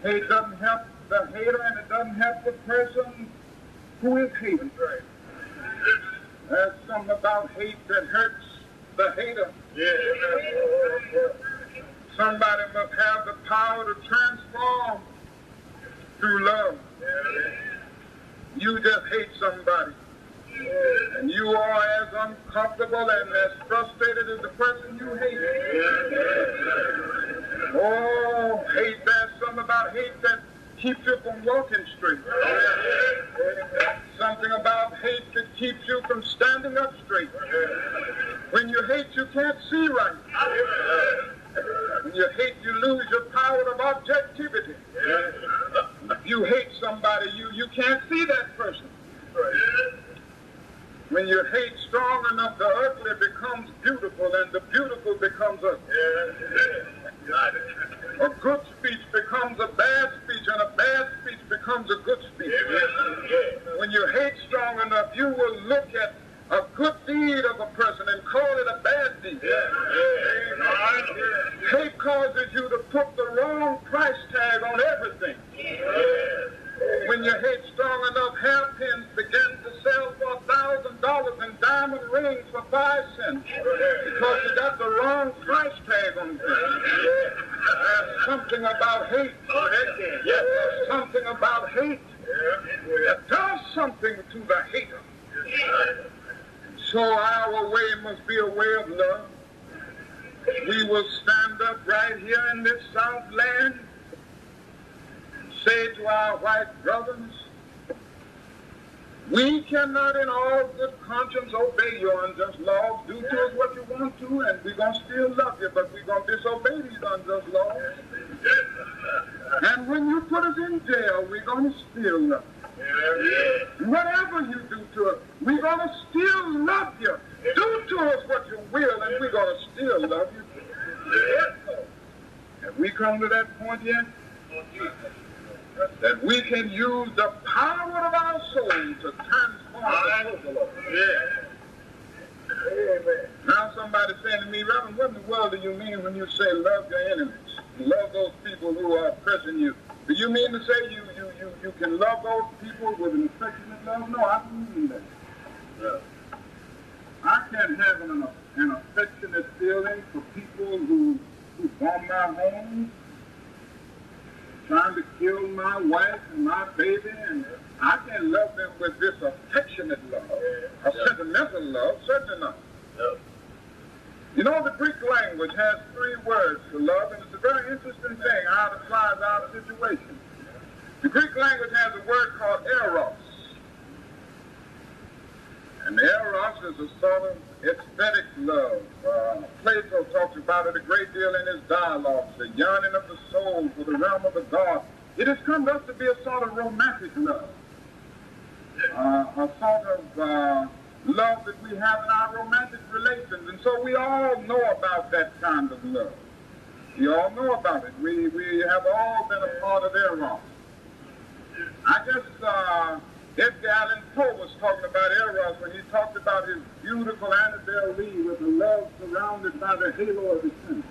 Hate doesn't help the hater, and it doesn't help the person who is hated. There's something about hate that hurts the hater. Somebody must have the power to transform through love. You just hate somebody, and you are as uncomfortable and as frustrated as the person you hate. Oh, hate, there's something about hate that keeps you from walking straight. Something about hate that keeps you from standing up straight. When you hate, you can't see right. When you hate, you lose your power of objectivity. If you hate somebody, you can't see that person. When you hate strong enough, the ugly becomes beautiful, and the beautiful becomes ugly. A good speech becomes a bad speech, and a bad speech becomes a good speech. When you hate strong enough, you will look at a good deed of a person and call it a bad deed. Hate causes you to put the wrong price tag on everything. When you hate strong enough, hairpins begin to sell for $1,000 and diamond rings for 5 cents because you got the wrong price tag on them. There's something about hate. There's something about hate that does something to the hater. So our way must be a way of love. We will stand up right here in this South land and say to our white brothers, we cannot in all good conscience obey your unjust laws. Do to us what you want to, and we're going to still love you, but we're going to disobey these unjust laws. And when you put us in jail, we're going to still love you. Whatever you do to us, we're going to still love you. Do to us what you will, and we're going to still love you. Have we come to that point yet? That we can use the power of our soul to transform the social order. Now somebody saying to me, Reverend, what in the world do you mean when you say love your enemies? Love those people who are oppressing you. Do you mean to say you can love those people with an affectionate love? No, I don't mean that. Yeah. I can't have an affectionate feeling for people who bomb my home, trying to kill my wife and my baby, and I can love them with this affectionate love, a sentimental love, certainly not. You know, the Greek language has 3 words for love, and it's a very interesting thing how it applies to our situation. The Greek language has a word called eros, and eros is a sort of aesthetic love. Plato talks about it a great deal in his dialogues, the yearning of the soul for the realm of the God. It has come to us to be a sort of romantic love, a sort of love that we have in our romantic relations. And so we all know about that kind of love. We all know about it. We have all been a part of eros. I guess Edgar Allan Poe was talking about eros when he talked about his beautiful Annabel Lee with a love surrounded by the halo of his sin.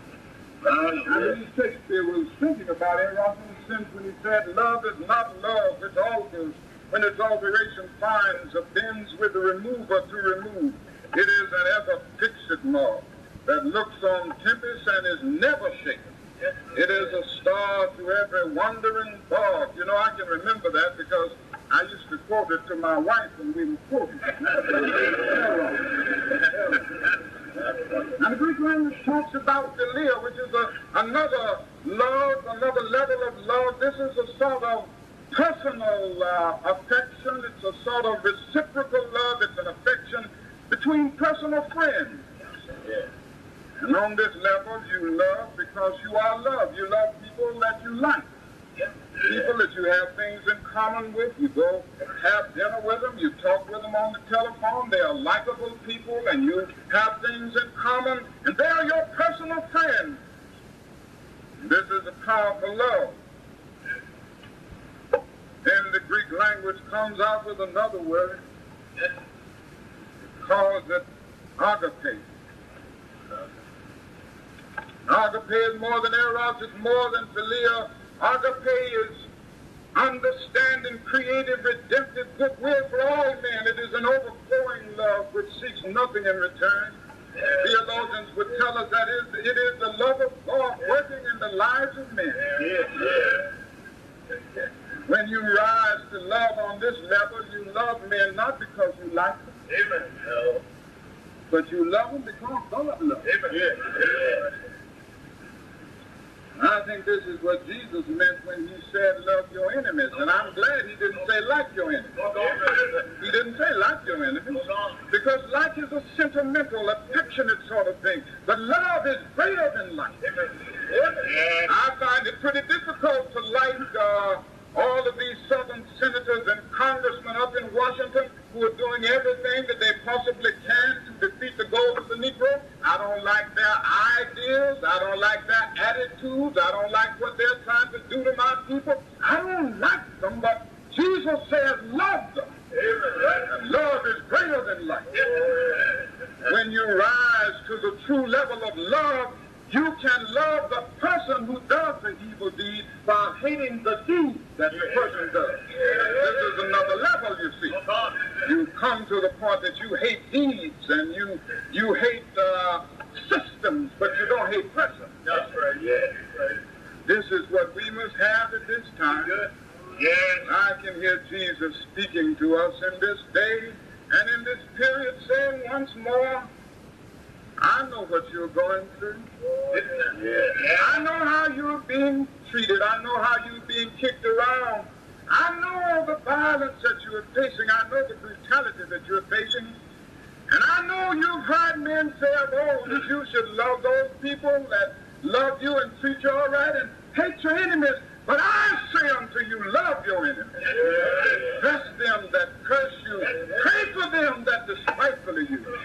I believe Shakespeare was thinking about eros in a sense when he said, love is not love which alters when its alteration finds a bends with the remover to remove. It is an ever-fixed love that looks on tempest and is never shaken. It is a star to every wandering thought. You know, I can remember that because I used to quote it to my wife when we were quoting. And the Greek language talks about philia, which is another love, another level of love. This is a sort of personal affection. It's a sort of reciprocal love. It's an affection between personal friends. And on this level, you love because you are loved. You love people that you like. People that you have things in common with. You go have dinner with them. You talk with them on the telephone. They are likable people, and you have things in common. And they are your personal friends. This is a powerful love. Then the Greek language comes out with another word. It calls it agape. Agape is more than eros, it's more than philia. Agape is understanding, creative, redemptive goodwill for all men. It is an overflowing love which seeks nothing in return. Theologians would tell us that it is the love of God working in the lives of men. When you rise to love on this level, you love men not because you like them. Amen. No. But you love them because God loves them. Amen. I think this is what Jesus meant when he said, love your enemies. And I'm glad he didn't say, like your enemies. He didn't say, like your enemies. Because like is a sentimental, affectionate sort of thing. But love is greater than like. I find it pretty difficult to like all of these Southern senators and congressmen up in Washington who are doing everything that they possibly can to defeat the goals of the Negro. I don't like their ideas. I don't like their attitudes. I don't like what they're trying to do to my people. I don't like them, but Jesus says love them. And love is greater than life. When you rise to the true level of love, you can love the person who does the evil deed while hating the deed that the person does. This is another level, you see. You come to the point that you hate deeds and you hate systems, but you don't hate person. That's right. Yeah. This is what we must have at this time. Yes. I can hear Jesus speaking to us in this day and in this period, saying once more, I know what you're going through. I know how you're being treated. I know how you're being kicked around. I know the violence that you're facing. I know the brutality that you're facing. And I know you've heard men say of old that you should love those people that love you and treat you all right and hate your enemies. But I say unto you, love your enemies. Bless them that curse you. Pray for them that despitefully use you.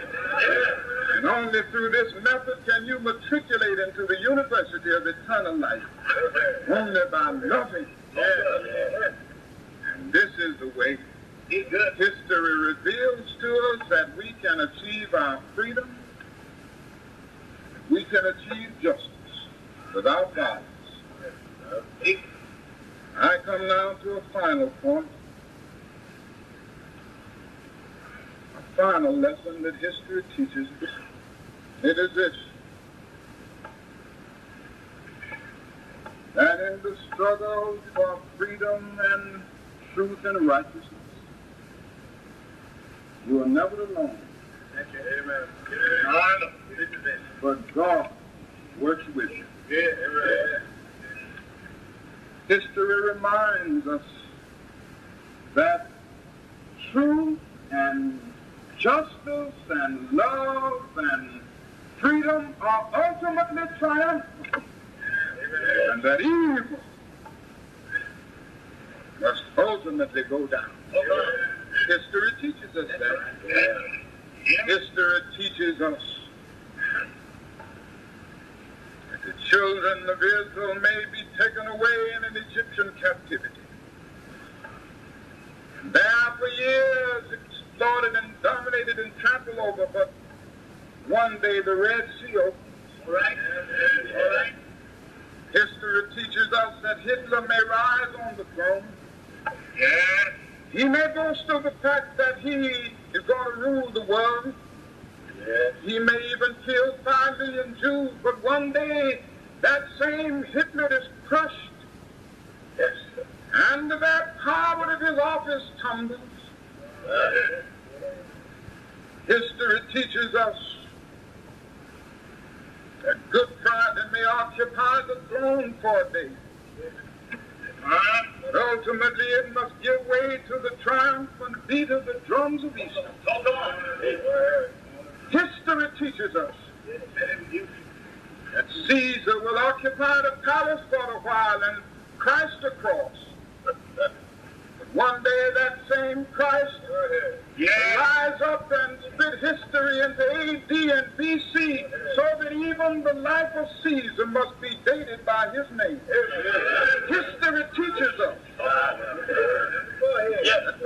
And only through this method can you matriculate into the university of eternal life. Only by loving. And this is the way. History reveals to us that we can achieve our freedom. We can achieve justice without violence. I come now to a final point, a final lesson that history teaches us. It is this, that in the struggle for freedom and truth and righteousness, you are never alone. Amen. But God works with you. History reminds us that truth and justice and love and freedom are ultimately triumphant, and that evil must ultimately go down. History teaches us that. History teaches us that the children of Israel may be taken away in an Egyptian captivity. And there for years exploited and dominated and trampled over, but one day the Red Sea opens. Right? History teaches us that Hitler may rise on the throne. Yeah. He may boast of the fact that he is going to rule the world. Yeah. He may even kill 5 million Jews, but one day that same Hitler is crushed. Yes. And that power of his office tumbles. History teaches us that Good Friday may occupy the throne for a day. But ultimately it must give way to the triumphant beat of the drums of Easter. History teaches us that Caesar will occupy the palace for a while and Christ a cross. But one day that same Christ will rise up and split history into A.D. and B.C. so that even the life of Caesar must be dated by his name. History teaches us that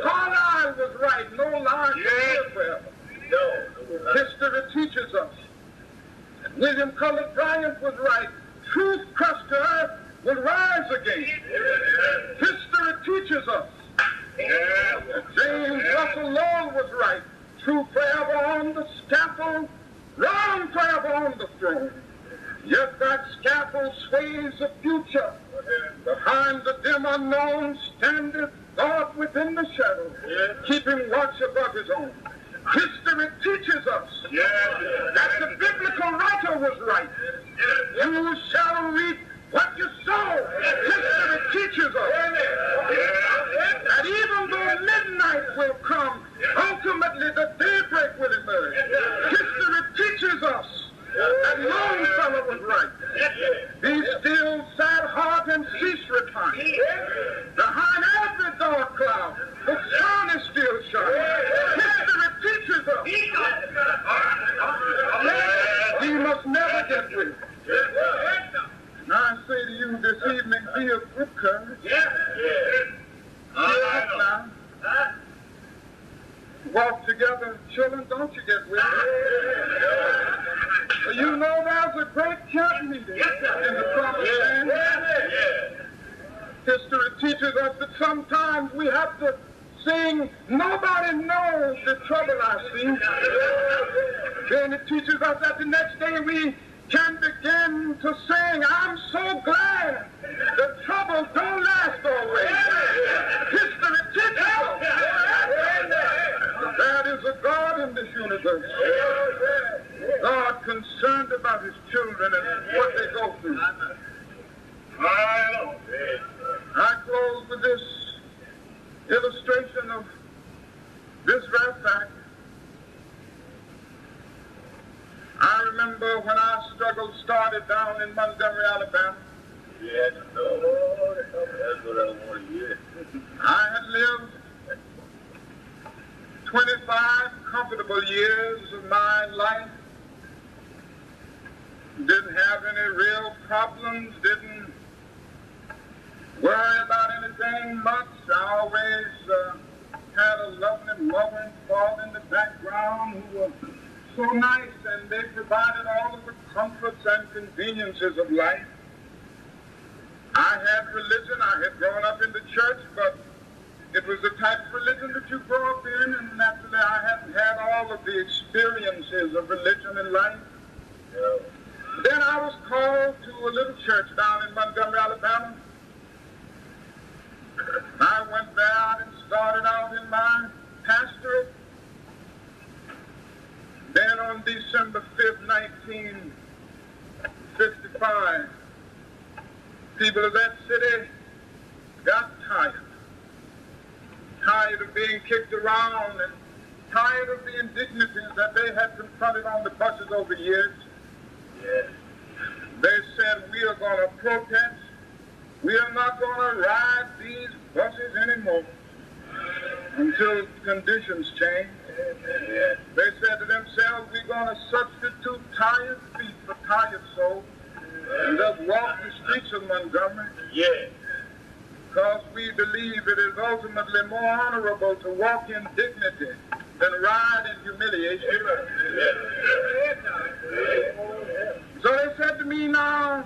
Carlyle was right, no lion can live forever. History teaches us that William Cullen Bryant was right. Truth crushed to earth will rise again. History teaches us. James Russell Lowell was right. Truth forever on the scaffold, wrong forever on the throne. Yet that scaffold sways the future. Behind the dim unknown standeth God within the shadow, keeping watch above his own. History teaches us that the biblical writer was right. You shall reap what you sow. History teaches us that even though midnight will come, ultimately the daybreak will emerge. History teaches us that Longfellow was right. Be still, sad heart, and cease repine. Behind every dark cloud, the sun is still shining. History teaches us we must never get weary. And I say to you this evening, be of good courage. Cheer up now. Walk together, children, don't you get weary. You know there's a great camp meeting in the promised land. History teaches us that sometimes we have to sing, nobody knows the trouble I see. Then it teaches us that the next day we can begin to sing, I'm so glad the trouble don't last always. History teaches us that there is a God in this universe. God concerned about his children and what they go through. I close with this illustration of this very fact. I remember when our struggle started down in Montgomery, Alabama. Yes, Lord. That's what I want to hear. I had lived 25 comfortable years of my life. Didn't have any real problems, didn't worry about anything much. I always had a lovely mother and father in the background who were so nice, and they provided all of the comforts and conveniences of life. I had religion. I had grown up in the church, but it was the type of religion that you grow up in, and naturally I hadn't had all of the experiences of religion in life. Then I was called to a little church down in Montgomery, Alabama. I went there and started out in my pastorate. Then on December 5th, 1955, people of that city got tired of being kicked around and tired of the indignities that they had confronted on the buses over years. They said, we are going to protest. We are not going to ride these buses anymore until conditions change. They said to themselves, we're going to substitute tired feet for tired souls and just walk the streets of Montgomery. Because we believe it is ultimately more honorable to walk in dignity than ride in humiliation. So they said to me, now,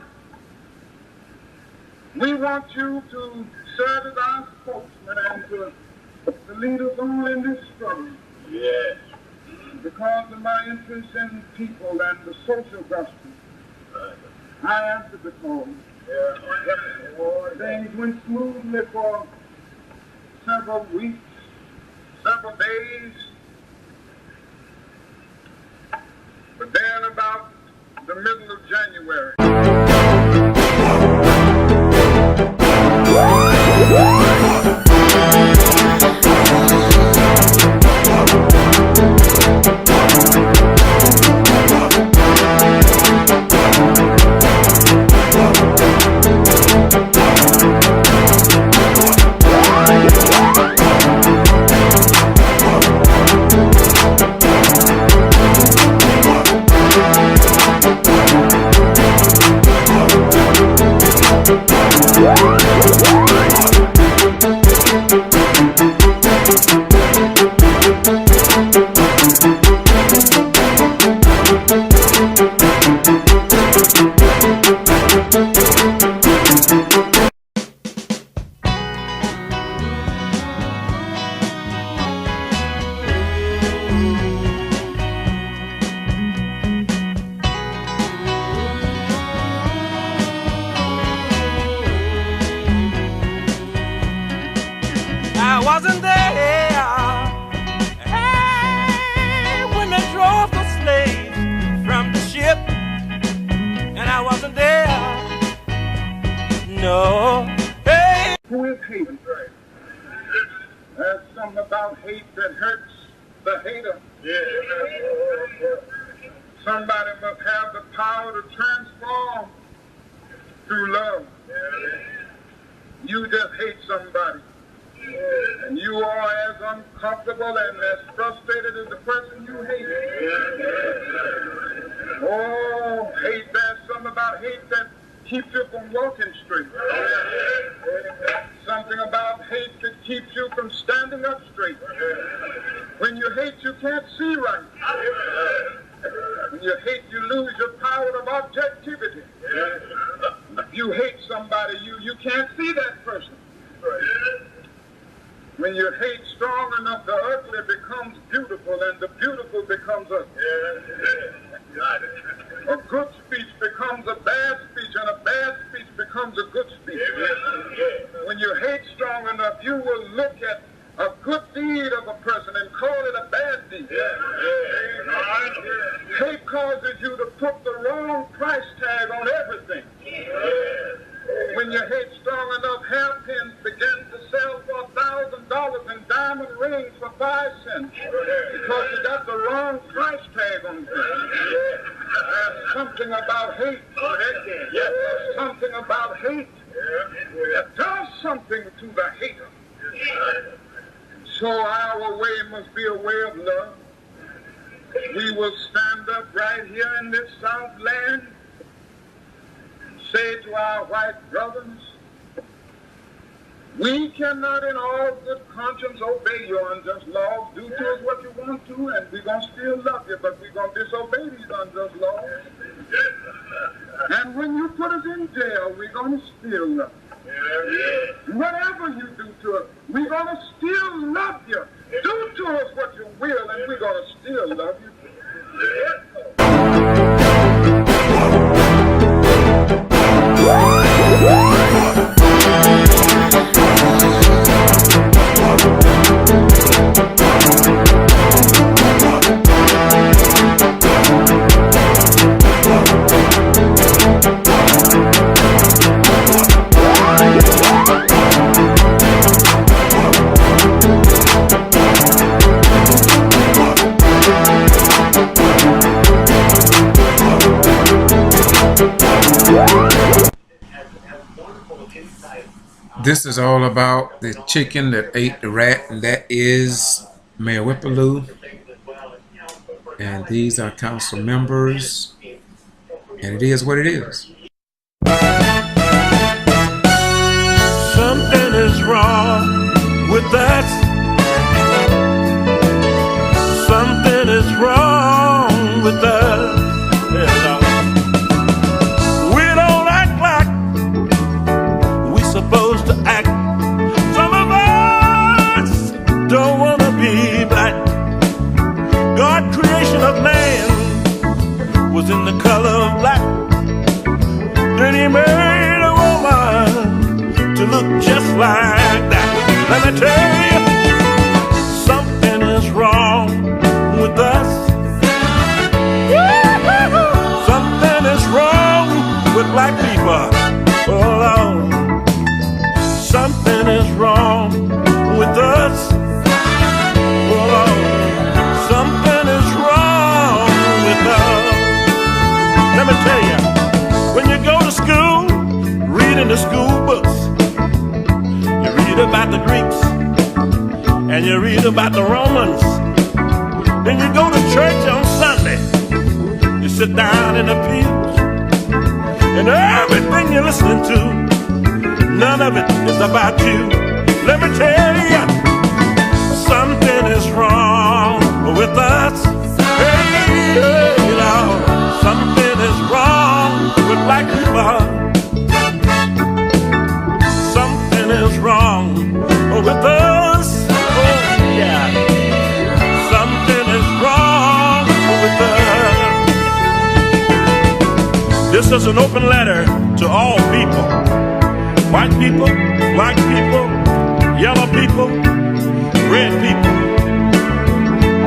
we want you to serve as our spokesman and to lead us on in this struggle. Because of my interest in people and the social justice, I answered the call. Things went smoothly for several weeks, several days. But then about the middle of January, Oh, hey. Who is hating? There's something about hate that hurts the hater. Somebody must have the power to transform through love. You just hate somebody, and you are as uncomfortable and as frustrated as the person you hate. Oh, hate, there's something about hate that keeps you from walking straight. Something about hate that keeps you from standing up straight. When you hate, you can't see right. When you hate, you lose your power of objectivity. If you hate somebody, you can't see that person. When you hate strong enough, the ugly becomes beautiful, and the beautiful becomes ugly. A good speech becomes a bad speech, and a bad speech becomes a good speech. When you hate strong enough, you will look at a good deed of a person and call it a bad deed. Hate causes you to put the wrong price tag on everything. When you hate strong enough, hairpins begin to sell for $1,000 and diamond rings for 5 cents because you got the wrong price tag on things. There's something about hate. There's something about hate that does something to the hater. So our way must be a way of love. We will stand up right here in this South land and say to our white brothers, we cannot in all good conscience obey your unjust laws. Do to us what you want to, and we're going to still love you, but we're going to disobey these unjust laws. And when you put us in jail, we're going to still love you. Whatever you do to us, we're going to still love you. Do to us what you will, and we're going to still love you. This is all about the chicken that ate the rat, and that is Mayor Whippaloo. And these are council members, and it is what it is. Something is wrong with us. Something is wrong with us. We don't act like we supposed to act. Some of us don't want to be black. God's creation of man was in the color of black. Then he made a woman to look just like that. Let me tell you, something is wrong with us. Something is wrong with black people. Oh Lord, something is wrong with us. Oh Lord, something is wrong with us. Let me tell you, when you go to school, reading the school books, you read about the Greeks and you read about the Romans. Then you go to church on Sunday, you sit down in the pews, and everything you're listening to, none of it is about you. Let me tell you, something is wrong with us. Hey, Lord, something is wrong with black people. Something is wrong with us. Oh, yeah. Something is wrong with us. This is an open letter to all people. White people, black people, yellow people, red people.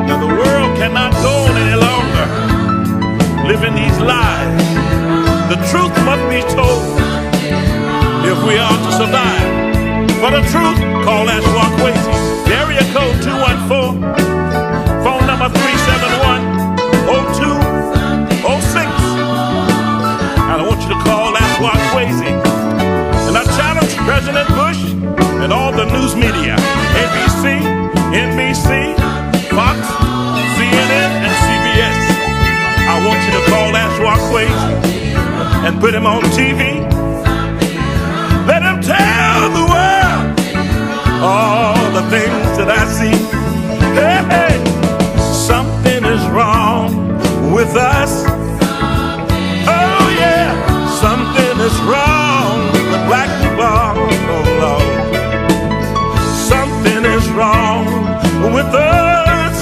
Now the world cannot go on any longer living these lies. The truth must be told if we truth, call Ask Walk Crazy. Area code 214. Phone number 371-0206. And I want you to call Ask Walk Crazy. And I challenge President Bush and all the news media, ABC, NBC, Fox, CNN, and CBS. I want you to call Ask Walk Crazy and put him on TV. Let him tell the world all the things that I see. Hey, hey. Something is wrong with us. Oh yeah, something is wrong with black people. Oh Lord, something is wrong with us.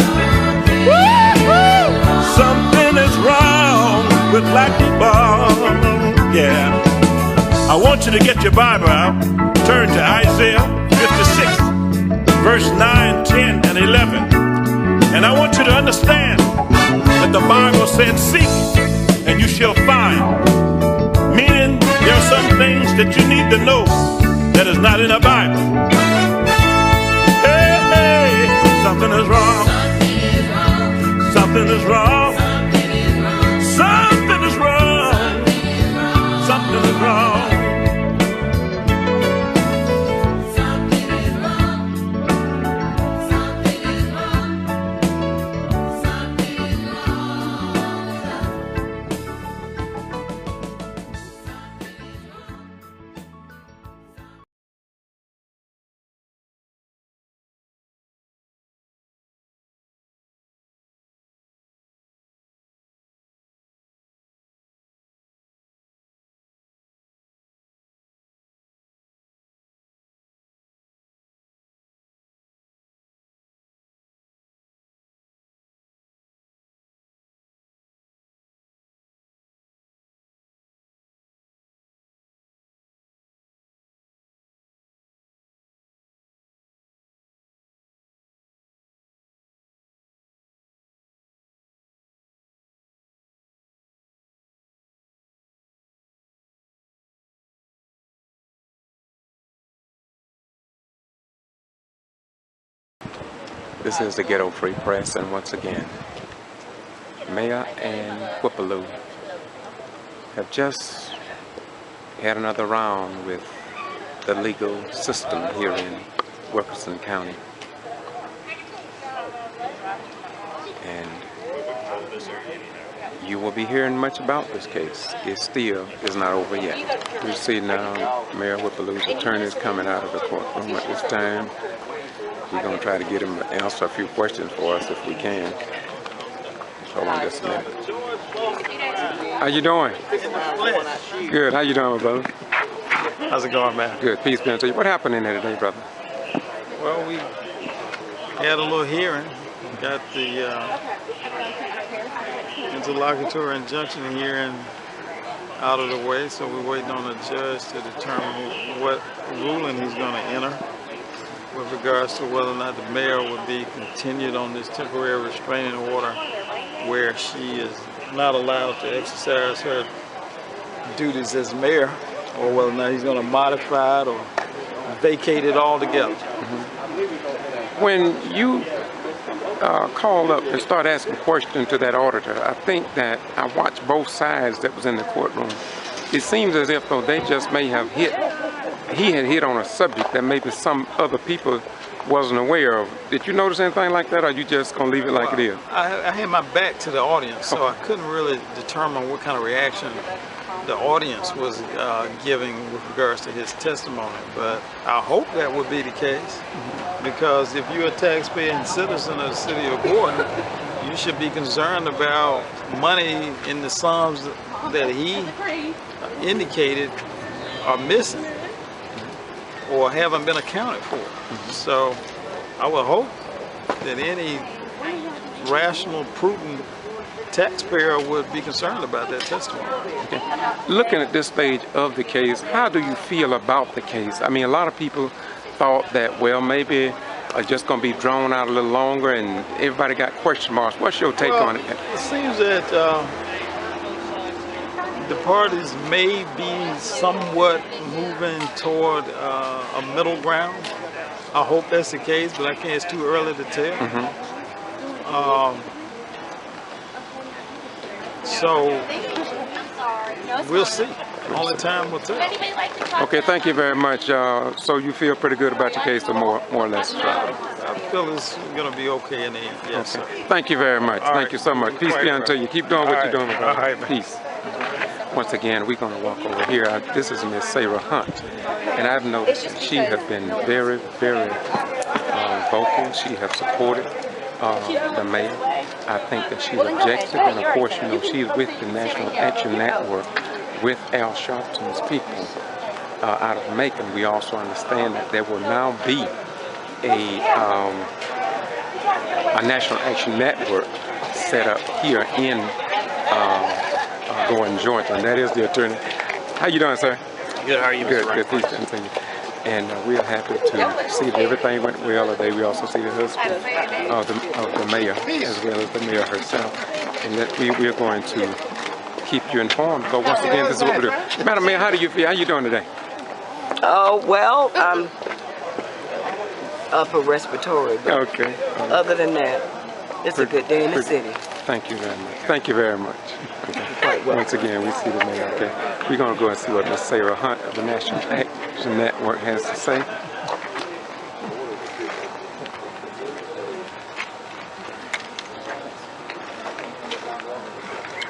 Woo-hoo. Something is wrong with black people. Yeah. I want you to get your Bible out. Turn to Isaiah 56, verse 9, 10, and 11. And I want you to understand that the Bible said, seek and you shall find. Meaning there are some things that you need to know that is not in the Bible. Hey, hey, something is wrong. Something is wrong. Something is wrong. Something is wrong. This is the Ghetto Free Press, and once again, Mayor and Whippaloo have just had another round with the legal system here in Wilkerson County. And you will be hearing much about this case. It still is not over yet. You see now Mayor Whippaloo's attorney is coming out of the courtroom at this time. We're going to try to get him to answer a few questions for us if we can. Hold on just a minute. How you doing? Good. How you doing, my brother? How's it going, man? Good. Peace be unto you. What happened in there today, brother? Well, we had a little hearing. Got the interlocutory injunction hearing out of the way, so we're waiting on the judge to determine what ruling he's going to enter with regards to whether or not the mayor would be continued on this temporary restraining order where she is not allowed to exercise her duties as mayor, or whether or not he's going to modify it or vacate it altogether. When you call up and start asking questions to that auditor, I think that I watched both sides that was in the courtroom. It seems as if though they just may have he had hit on a subject that maybe some other people wasn't aware of. Did you notice anything like that, or are you just going to leave it like it is? I had my back to the audience, so I couldn't really determine what kind of reaction the audience was giving with regards to his testimony. But I hope that would be the case, because if you're a taxpayer and citizen of the city of Gordon, you should be concerned about money in the sums that he indicated are missing or haven't been accounted for. So I would hope that any rational, prudent taxpayer would be concerned about that testimony. Okay. Looking at this stage of the case, how do you feel about the case? I mean, a lot of people thought that, well, maybe just going to be drawn out a little longer, and everybody got question marks. What's your take on it? It seems that the parties may be somewhat moving toward a middle ground. I hope that's the case, but I think it's too early to tell. So we'll see. Only time will tell. Okay, thank you very much. So you feel pretty good about your case, or more or less? I feel it's going to be okay in the end. Yes, sir. Thank you very much. All Thank right. you so much. Peace be unto you. Keep doing what you're doing. All right, man. Peace. Once again, we're going to walk over here. This is Miss Sarah Hunt, and I've noticed that she has been very, very vocal. She has supported the mayor. I think that she's objective, and of course, you know, she's with the National Action Network with Al Sharpton's people out of Macon. We also understand that there will now be a National Action Network set up here in Gordon, Georgia, and that is the attorney. How you doing, sir? Good, how are you, Mr. Good, good, peace to you. And we're happy to see that everything went well today. We also see the husband of the mayor, as well as the mayor herself, and that we're going to keep you informed. So once again, this is what we do. Madam Mayor, how do you feel? How you doing today? Oh, well, I'm upper respiratory, but Okay. other than that, it's a good day in the city. Thank you very much. Thank you very much. Okay. Once again, we see the mayor. Okay, we're going to go and see what Miss Sarah Hunt of the National Action Network has to say.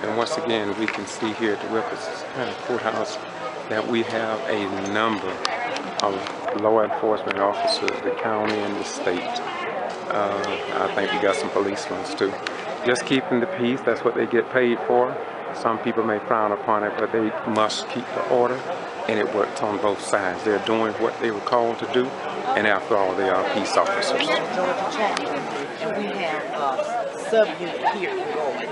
And once again, we can see here at the Wilkins County Courthouse that we have a number of law enforcement officers, the county and the state. I think we got some policemen too. Just keeping the peace, that's what they get paid for. Some people may frown upon it, but they must keep the order, and it works on both sides. They're doing what they were called to do, and after all, they are peace officers. Georgia chapter, and we have a sub-unit here in Gordon,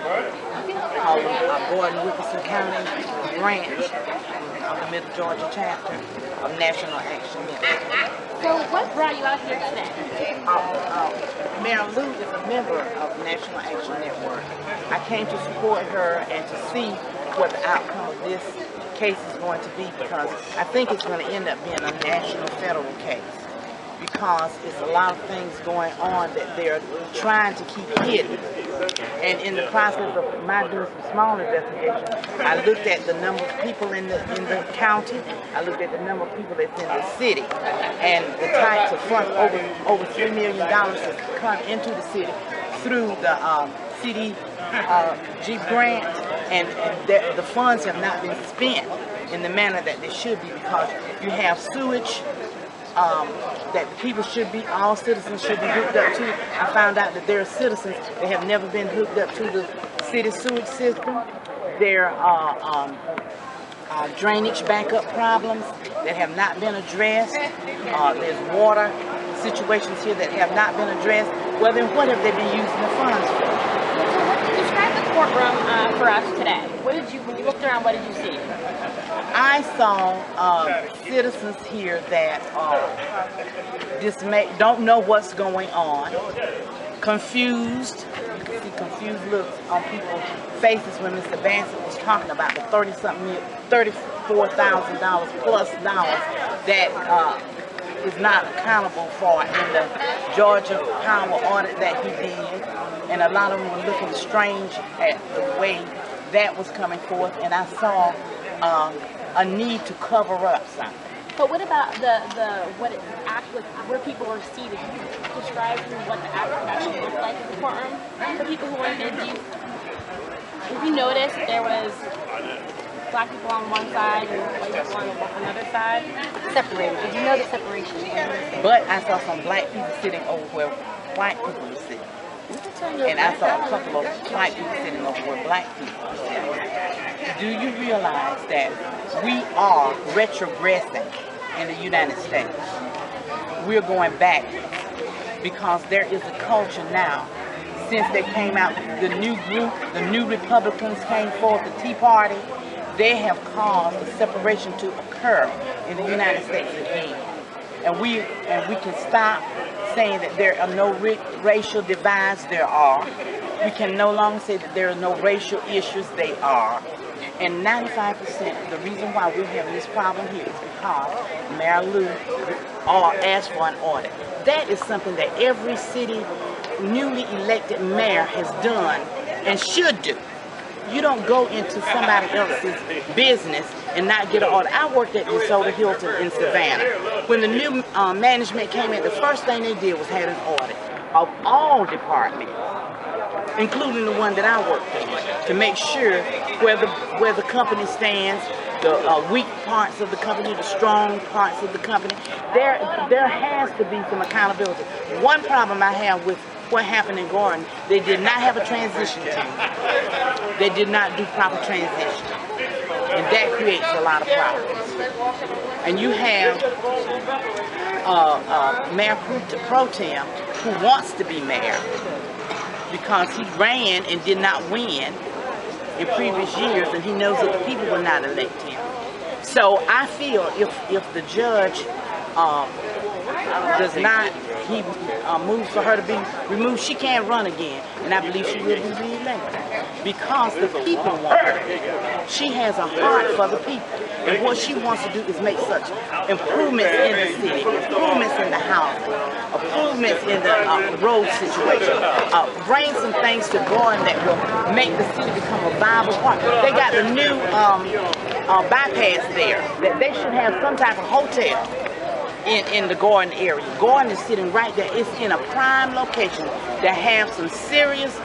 called Gordon Wilkinson County branch of the Middle Georgia chapter of National Action Network. So what brought you out here today? Mayor Neww is a member of National Action Network. I came to support her and to see what the outcome of this case is going to be, because I think it's going to end up being a national federal case, because it's a lot of things going on that they're trying to keep hidden. And in the process of my doing some small investigation, I looked at the number of people in the county, I looked at the number of people that's in the city, and the types of funds, over $3 million has come into the city through the city G.B.R, and the funds have not been spent in the manner that they should be, because you have sewage that people should be, all citizens should be hooked up to. I found out that there are citizens that have never been hooked up to the city sewage system. There are drainage backup problems that have not been addressed. There's water situations here that have not been addressed. Well, then what have they been using the funds for? Describe the courtroom for us today. When you looked around, what did you see? I saw citizens here that dismayed, don't know what's going on, confused. You can see confused looks on people's faces when Mr. Bassett was talking about the $34,000 plus dollars that is not accountable for in the Georgia power audit that he did, and a lot of them were looking strange at the way that was coming forth, and I saw a need to cover up something. But what about where people were seated? Can you describe what the actually looked like in the courtroom for people who weren't there? If you noticed, there was black people on one side and white people on another side, separated. Did you know the separation? But I saw some black people sitting over where white people were sitting. And I saw a couple of white people sitting over where black people were sitting. Do you realize that we are retrogressing in the United States? We're going back because there is a culture now. Since they came out, the new group, the new Republicans came forth, the Tea Party, they have caused a separation to occur in the United States again. And we can stop saying that there are no racial divides. There are. We can no longer say that there are no racial issues. They are. And 95% the reason why we're having this problem here is because Mayor Lou asked for an audit. That is something that every city newly elected mayor has done and should do. You don't go into somebody else's business and not get an audit. I worked at DeSoto Hilton in Savannah. When the new management came in, the first thing they did was have an audit of all departments, including the one that I worked in, to make sure where the company stands, the weak parts of the company, the strong parts of the company. There has to be some accountability. One problem I have with what happened in Gordon, they did not have a transition team. They did not do proper transition. And that creates a lot of problems. And you have Mayor Pro Tem who wants to be mayor because he ran and did not win in previous years, and he knows that the people will not elect him. So I feel if the judge does not, he moves for her to be removed, she can't run again, and I believe she will be re-elected because the people want her. She has a heart for the people, and what she wants to do is make such improvements in the city, improvements in the housing, improvements in the road situation, bring some things to Gordon that will make the city become a viable part. They got the new bypass there. That they should have some type of hotel in the Gordon area. Gordon is sitting right there. It's in a prime location that have some serious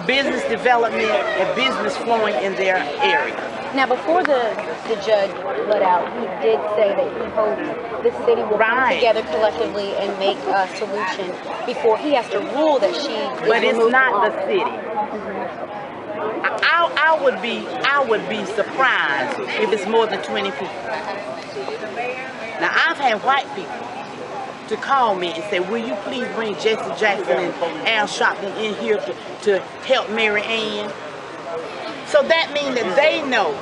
business development and business flowing in their area. Now, before the judge let out, he did say that he hopes the city will come together collectively and make a solution before he has to rule that she is But it's not the city. I would be surprised if it's more than 20 people. Now, I've had white people to call me and say, will you please bring Jesse Jackson and Al Sharpton in here to help Mary Ann? So that means that they know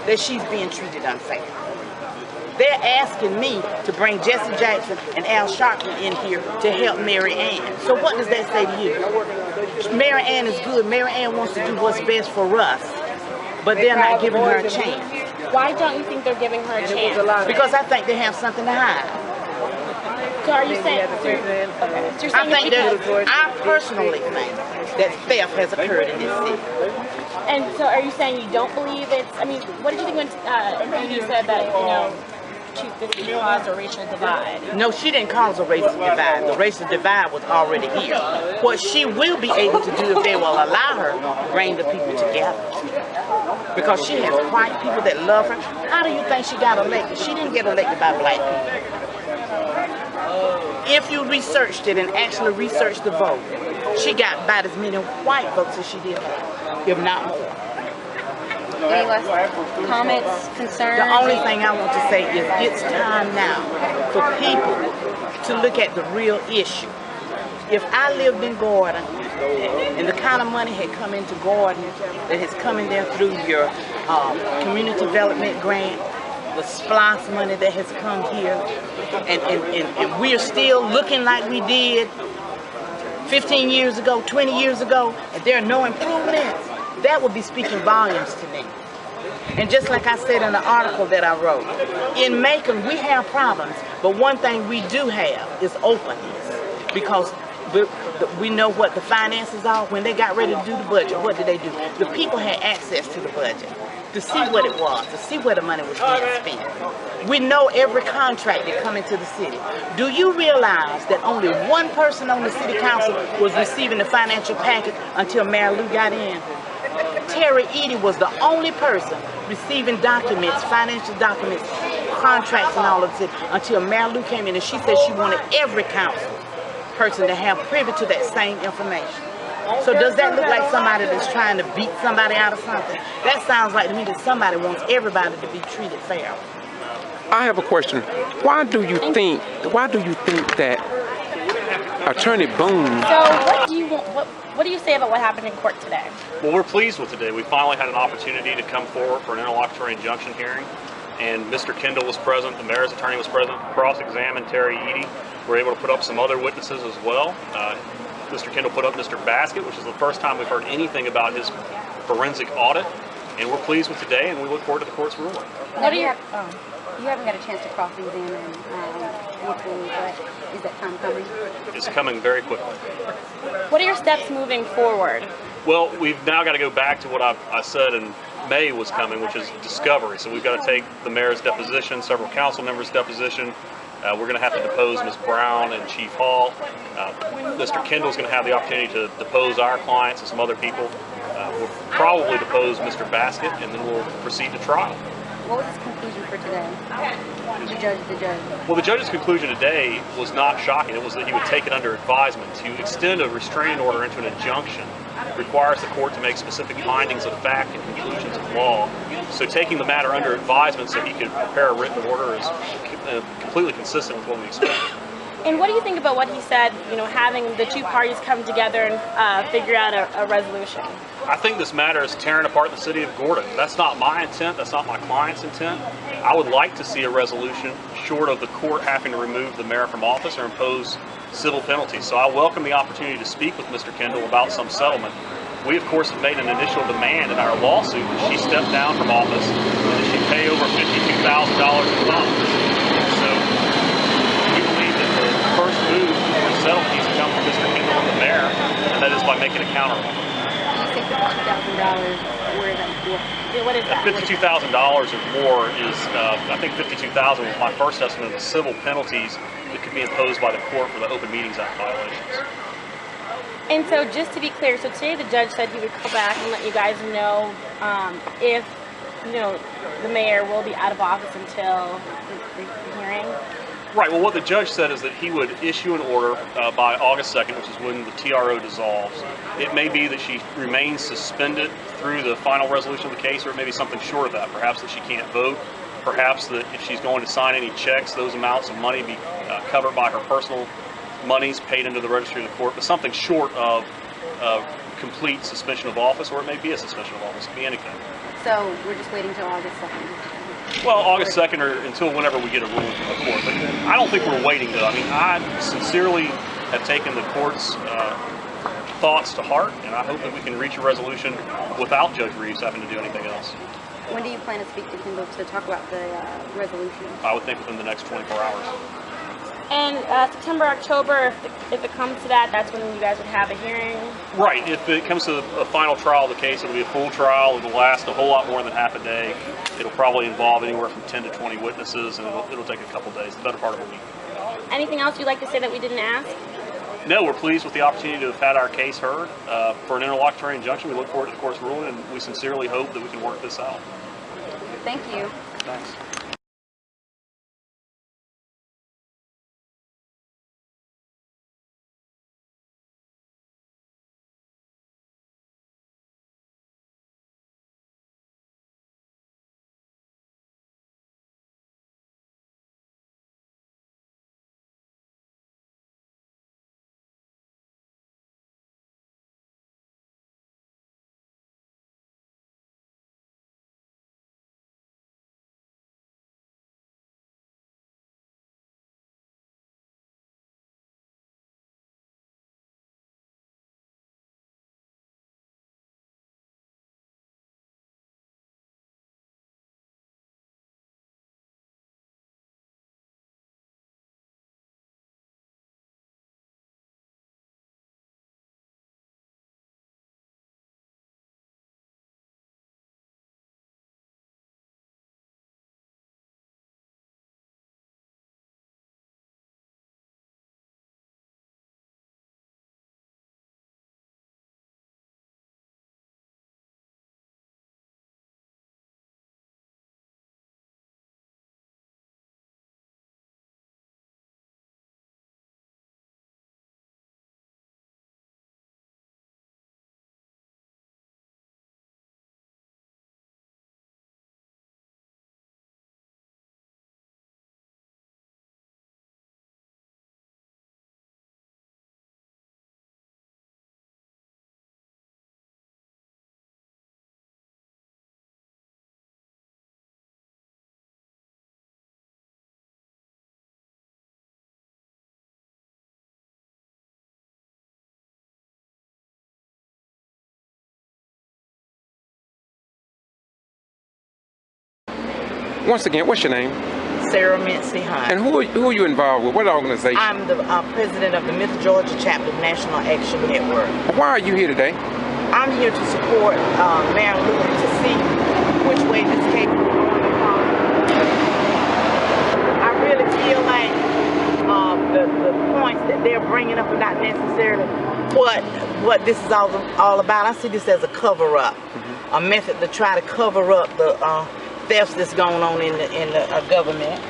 that she's being treated unfair. They're asking me to bring Jesse Jackson and Al Sharpton in here to help Mary Ann. So what does that say to you? Mary Ann is good. Mary Ann wants to do what's best for us, but they're not giving her a chance. Why don't you think they're giving her a chance? Because I think they have something to hide. So are you saying? I personally think that theft has occurred in this city. And so are you saying you don't believe it's, I mean, what did you think when Edie said that, you know, this caused a racial divide? No, she didn't cause a racial divide. The racial divide was already here. What she will be able to do if they will allow her to bring the people together. Because she has white people that love her. How do you think she got elected? She didn't get elected by black people. If you researched it and actually researched the vote, she got about as many white votes as she did black, if not more. Any last comments, concerns? The only thing I want to say is it's time now for people to look at the real issue. If I lived in Gordon and the kind of money had come into Gordon that has come in there through your community development grant, the SPLOST money that has come here, and we're still looking like we did 15 years ago, 20 years ago, and there are no improvements, that would be speaking volumes to me. And just like I said in the article that I wrote, in Macon we have problems, but one thing we do have is openness, because we know what the finances are. When they got ready to do the budget, what did they do? The people had access to the budget to see what it was, to see where the money was being spent. We know every contract that come into the city. Do you realize that only one person on the city council was receiving the financial package until Mayor Lou got in? Terry Edie was the only person receiving documents, financial documents, contracts and all of this until Mayor Lou came in, and she said she wanted every council person to have privy to that same information. So does that look like somebody that's trying to beat somebody out of something? That sounds like to me that somebody wants everybody to be treated fairly. I have a question. Why do you think that Attorney Boone? So what do you say about what happened in court today? Well, we're pleased with today. We finally had an opportunity to come forward for an interlocutory injunction hearing, and Mr. Kendall was present, the mayor's attorney was present, cross-examined Terry Edie. We were able to put up some other witnesses as well. Mr. Kendall put up Mr. Basket, which is the first time we've heard anything about his forensic audit. And we're pleased with today, and we look forward to the court's ruling. What do you have? You haven't got a chance to cross-examine Neww, but is that time coming? It's coming very quickly. What are your steps moving forward? Well, we've now got to go back to what I said in May was coming, which is discovery. So we've got to take the mayor's deposition, several council members' deposition. We're going to have to depose Ms. Brown and Chief Hall. Mr. Kendall's going to have the opportunity to depose our clients and some other people. We'll probably depose Mr. Basket, and then we'll proceed to trial. What was his conclusion for today? The judge. Well, the judge's conclusion today was not shocking. It was that he would take it under advisement. To extend a restraining order into an injunction requires the court to make specific findings of fact and conclusions of law. So taking the matter under advisement so he could prepare a written order is completely consistent with what we expect. And what do you think about what he said, having the two parties come together and figure out a resolution? I think this matter is tearing apart the city of Gordon. That's not my intent. That's not my client's intent. I would like to see a resolution short of the court having to remove the mayor from office or impose civil penalties. So I welcome the opportunity to speak with Mr. Kendall about some settlement. We, of course, have made an initial demand in our lawsuit that she step down from office and that she pay over $52,000 in fines. So we believe that the first move to settle needs to come from Mr. Kendall and the mayor, and that is by making a counteroffer. You say $52,000. Where is that for? Yeah, what is that? $52,000 or more is, I think $52,000 was my first estimate of the civil penalties that could be imposed by the court for the Open Meetings Act violations. And so just to be clear, so today the judge said he would call back and let you guys know if, the mayor will be out of office until the hearing. Right, well what the judge said is that he would issue an order by August 2nd, which is when the TRO dissolves. It may be that she remains suspended through the final resolution of the case, or it may be something short of that. Perhaps that she can't vote. Perhaps that if she's going to sign any checks, those amounts of money be covered by her personal monies paid into the registry of the court, but something short of complete suspension of office, or it may be a suspension of office. It could be anything. So we're just waiting until August 2nd? Well, August 2nd or until whenever we get a ruling from the court. But I don't think we're waiting, though. I mean, I sincerely have taken the court's thoughts to heart, and I hope that we can reach a resolution without Judge Reeves having to do anything else. When do you plan to speak to Kendall to talk about the resolution? I would think within the next 24 hours. And September, October, if it comes to that, that's when you guys would have a hearing? Right. If it comes to a final trial of the case, it'll be a full trial. It'll last a whole lot more than half a day. It'll probably involve anywhere from 10 to 20 witnesses, and it'll take a couple days, the better part of a week. Anything else you'd like to say that we didn't ask? No, we're pleased with the opportunity to have had our case heard. For an interlocutory injunction, we look forward to the court's ruling, and we sincerely hope that we can work this out. Thank you. Thanks. Once again, what's your name? Sarah Mincy Hunt. And who are you involved with? What organization? I'm the president of the Middle Georgia chapter of National Action Network. Why are you here today? I'm here to support Mayor Neww to see which way this case is going. I really feel like the points that they're bringing up are not necessarily what this is all about. I see this as a cover-up, a method to try to cover up the thefts that's going on in the government.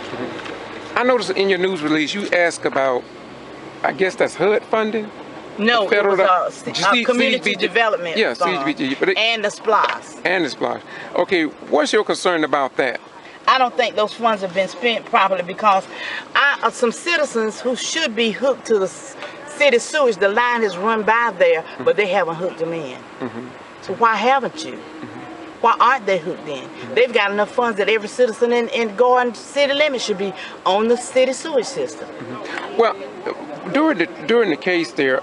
I noticed in your news release you asked about, I guess that's HUD funding? No, it was community development fund, CDBG, and the SPLOST. And the SPLOST. Okay, what's your concern about that? I don't think those funds have been spent properly because some citizens who should be hooked to the city sewage, the line has run by there, but they haven't hooked them in. So why haven't you? Why aren't they hooked in? They've got enough funds that every citizen in Garden city limits should be on the city sewage system. Well, during the case there,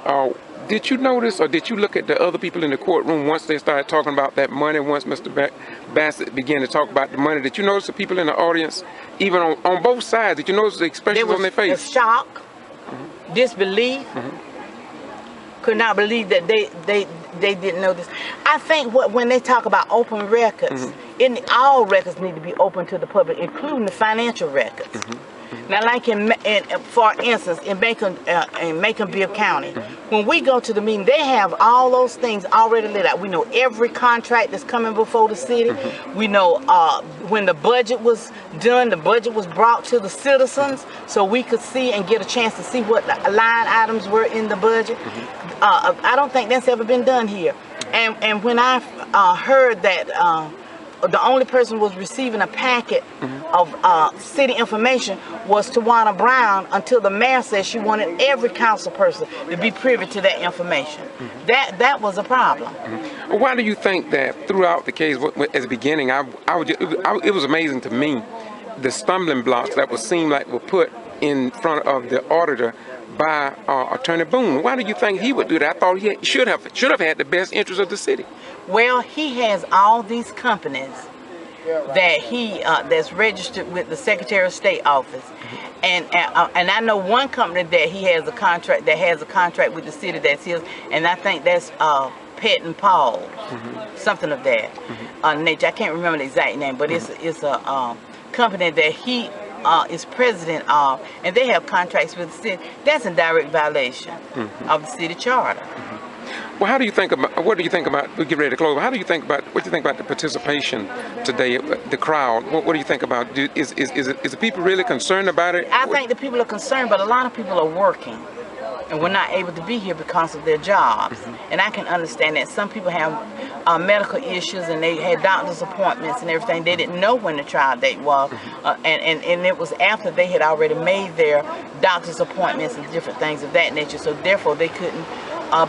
did you notice or did you look at the other people in the courtroom once they started talking about that money, once Mr. Bassett began to talk about the money? Did you notice the people in the audience, even on both sides, did you notice the expressions on their face? There was shock, disbelief, could not believe that they didn't know this. I think when they talk about open records, all records need to be open to the public, including the financial records. Now, like for instance, in Macon-Bibb County, when we go to the meeting, they have all those things already laid out. We know every contract that's coming before the city. We know when the budget was done, the budget was brought to the citizens so we could see and get a chance to see what the line items were in the budget. I don't think that's ever been done here. And when I heard that the only person who was receiving a packet of city information was Tawana Brown until the mayor said she wanted every council person to be privy to that information. That was a problem. Why do you think that throughout the case, at the beginning, it was amazing to me the stumbling blocks that would seem like were put in front of the auditor by Attorney Boone? Why do you think he would do that? I thought he should have had the best interest of the city. Well, he has all these companies that that's registered with the Secretary of State office, and I know one company that he has a contract with the city that's his, and I think that's Pet and Paul, something of that nature. I can't remember the exact name, but it's a company that he is president of, and they have contracts with the city. That's in direct violation of the city charter. Well, what do you think about, we get ready to close, what do you think about the participation today, the crowd? What do you think about, is the people really concerned about it? I think the people are concerned, but a lot of people are working and were not able to be here because of their jobs. And I can understand that. Some people have medical issues and they had doctor's appointments and everything. They didn't know when the trial date was. And it was after they had already made their doctor's appointments and different things of that nature. So therefore they couldn't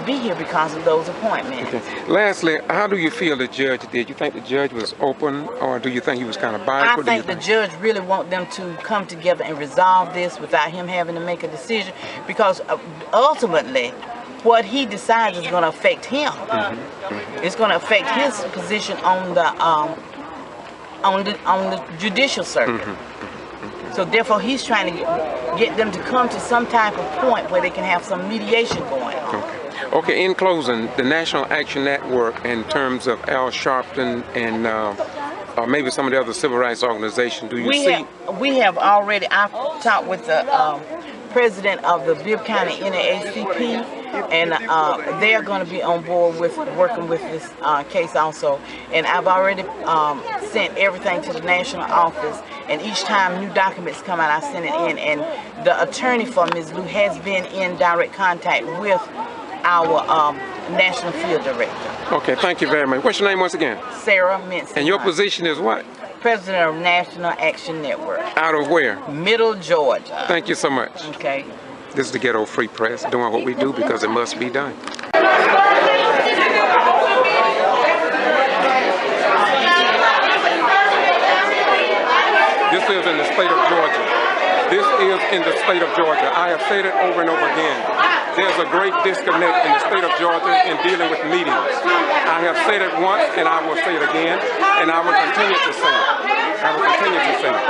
be here because of those appointments. Okay. Lastly, how do you feel the judge did? You think the judge was open, or do you think he was kind of biased? I think the judge really wants them to come together and resolve this without him having to make a decision, because ultimately what he decides is going to affect him. It's going to affect his position on the judicial circuit. So therefore he's trying to get them to come to some type of point where they can have some mediation going on. Okay, in closing, the National Action Network, in terms of Al Sharpton and or maybe some of the other civil rights organizations, we have already, I've talked with the president of the Bibb County NAACP, and they're going to be on board with working with this case also. And I've already sent everything to the national office, and each time new documents come out, I send it in. And the attorney for Ms. Neww has been in direct contact with our national field director. Okay, thank you very much. What's your name once again? Sarah Mincy. And your position is what? President of National Action Network. Out of where? Middle Georgia. Thank you so much. Okay. This is the Ghetto Free Press, doing what we do because it must be done. This is in the state of Georgia. This is in the state of Georgia. I have said it over and over again. There's a great disconnect in the state of Georgia in dealing with meetings. I have said it once, and I will say it again, and I will continue to say it. I will continue to say it.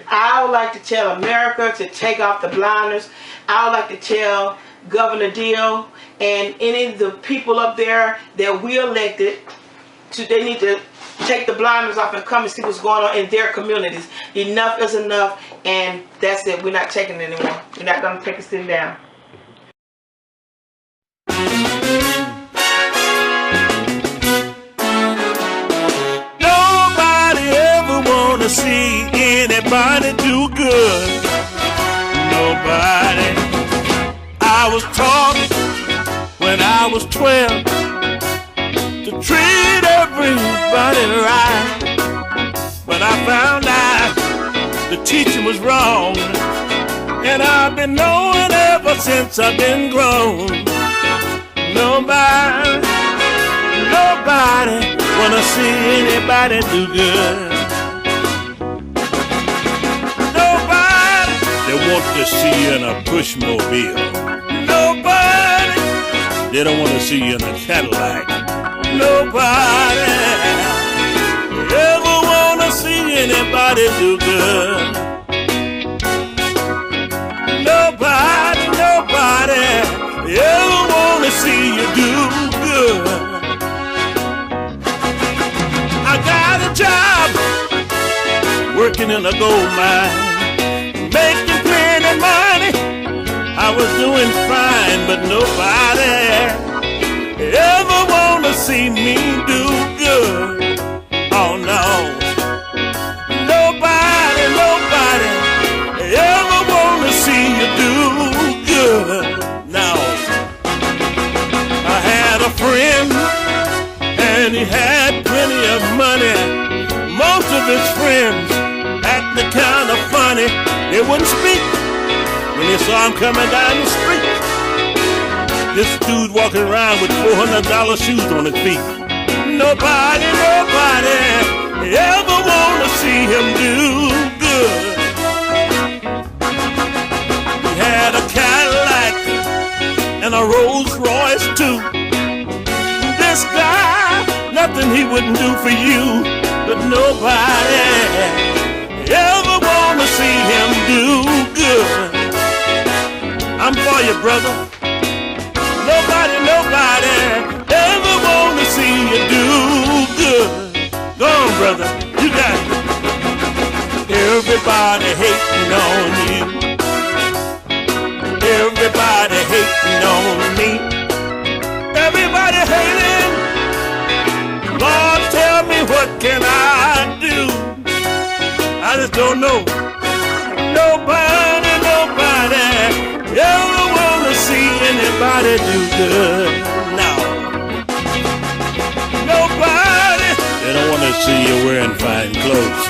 I would like to tell America to take off the blinders. I would like to tell Governor Deal and any of the people up there that we elected, they need to take the blinders off and come and see what's going on in their communities. Enough is enough, and that's it. We're not taking it anymore. We're not going to take it sitting down. Nobody ever wanna see anybody do good. Nobody. I was taught when I was 12 to treat everybody right, but I found out the teaching was wrong, and I've been knowing ever since I've been grown. Nobody wanna see anybody do good. Nobody they want to see you in a pushmobile. Nobody they don't want to see you in a Cadillac. Nobody ever wanna see anybody do good. Nobody ever wanna see you do good. I got a job working in a gold mine, making plenty money. I was doing fine, but nobody ever wanna see me do good. Oh no. Nobody ever wanna see you do good. No. I had a friend and he had plenty of money. Most of his friends acted kind of funny. They wouldn't speak when they saw him coming down the street. This dude walking around with $400 shoes on his feet. Nobody ever wanna see him do good. He had a Cadillac and a Rolls Royce too. This guy, nothing he wouldn't do for you, but nobody ever wanna see him do good. I'm for you, brother. Nobody ever wanna see you do good. Go on, brother, you got it. Everybody hating on you. Everybody hating on me. Everybody hating. Lord, tell me what can I do? I just don't know. Nobody ever wanna see anybody do good. No. Nobody, they don't wanna see you wearing fine clothes.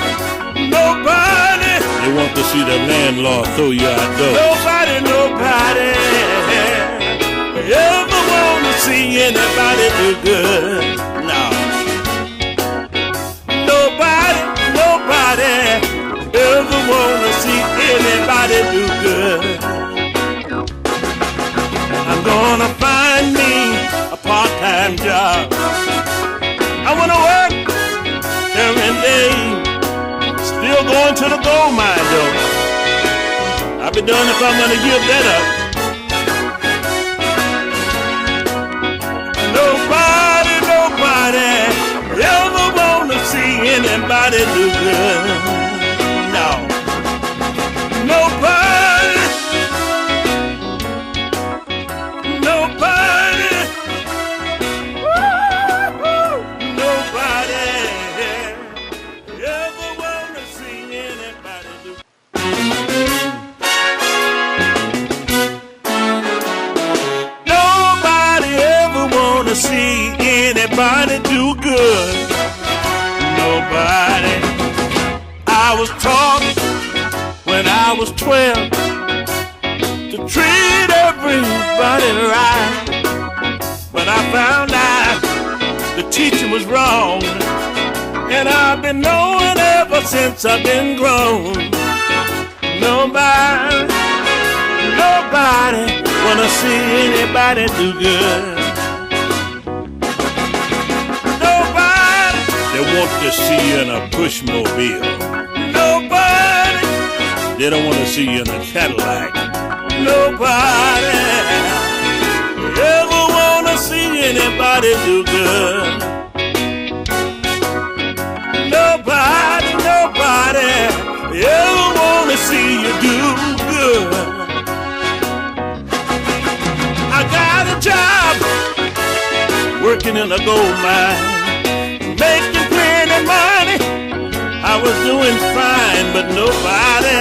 Nobody, they want to see the landlord throw you out door. Nobody ever want to see anybody do good. No. Nobody ever want to see anybody do good. I'm gonna find me a part-time job. I wanna work every day. Still going to the gold mine though. I'll be done if I'm gonna give that up. Nobody ever wanna see anybody do good. No. Nobody ever wanna see anybody do good. Nobody ever wanna see anybody do good. Nobody. I was taught when I was 12 to treat everybody right. But I found out the teaching was wrong, and I've been knowing ever since I've been grown. Nobody wanna see anybody do good. Nobody they want to see you in a pushmobile. Nobody they don't want to see you in a Cadillac. Nobody ever wanna see anybody do good. Nobody ever wanna see you do good. I got a job working in a gold mine, making plenty money. I was doing fine, but nobody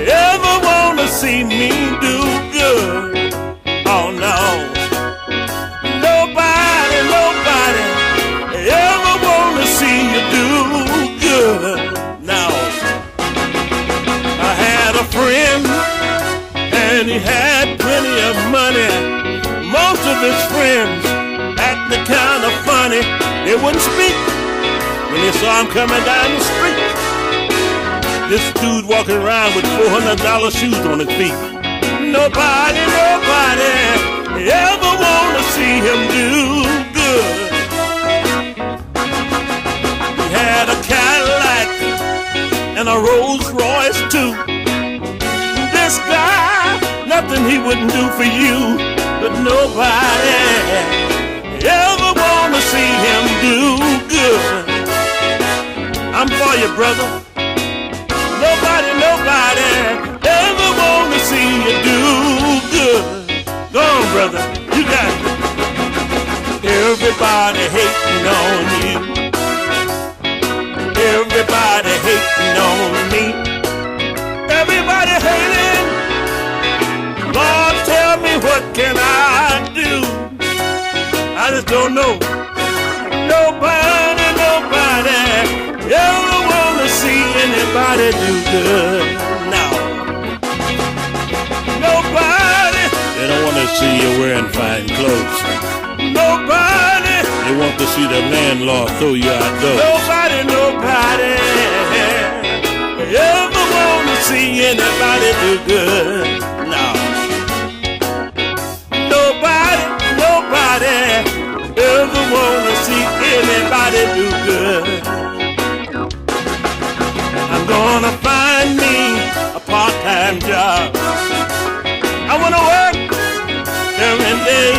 ever wanna see me do good. Oh no. Nobody ever wanna see you do good. No. I had a friend and he had plenty of money. Most of his friends acted kind of funny. They wouldn't speak when they saw him coming down the street. This dude walking around with $400 shoes on his feet. Nobody ever wanna see him do good. He had a Cadillac and a Rolls Royce too. This guy, nothing he wouldn't do for you, but nobody ever wanna see him do good. I'm for you, brother. Nobody ever wanna see you do good. Go on, brother, you got it. Everybody hating on you. Everybody hating on me. Everybody hating. Lord, tell me what can I do? I just don't know. Nobody ever wanna see anybody do good. No. Nobody. They don't wanna see you wearing fine clothes. Nobody. They want to see the landlord throw you out door. Nobody ever wanna see anybody do good. No. Nobody ever wanna see anybody do good. I'm gonna find me a part-time job. I wanna work every day.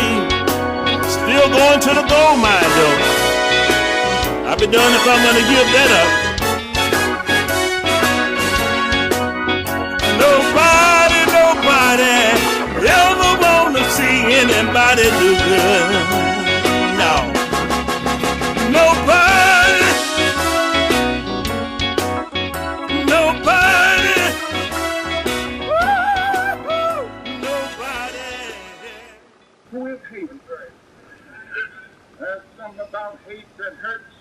Still going to the gold mine though. I'll be done if I'm gonna give that up. Nobody ever wanna see anybody do good. No. Nobody. Who is hating? There's something about hate that hurts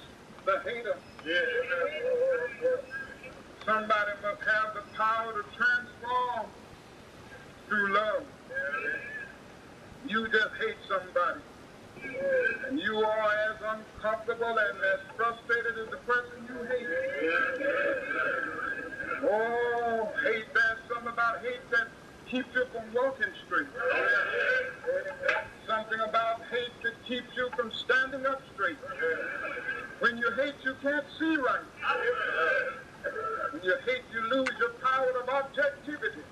the hater. Somebody must have the power to transform through love. You just hate somebody, and you are as uncomfortable and as frustrated as the person you hate. Oh, hate, there's something about hate that keeps you from walking straight. Something about hate that keeps you from standing up straight. When you hate, you can't see right. When you hate, you lose your power of objectivity.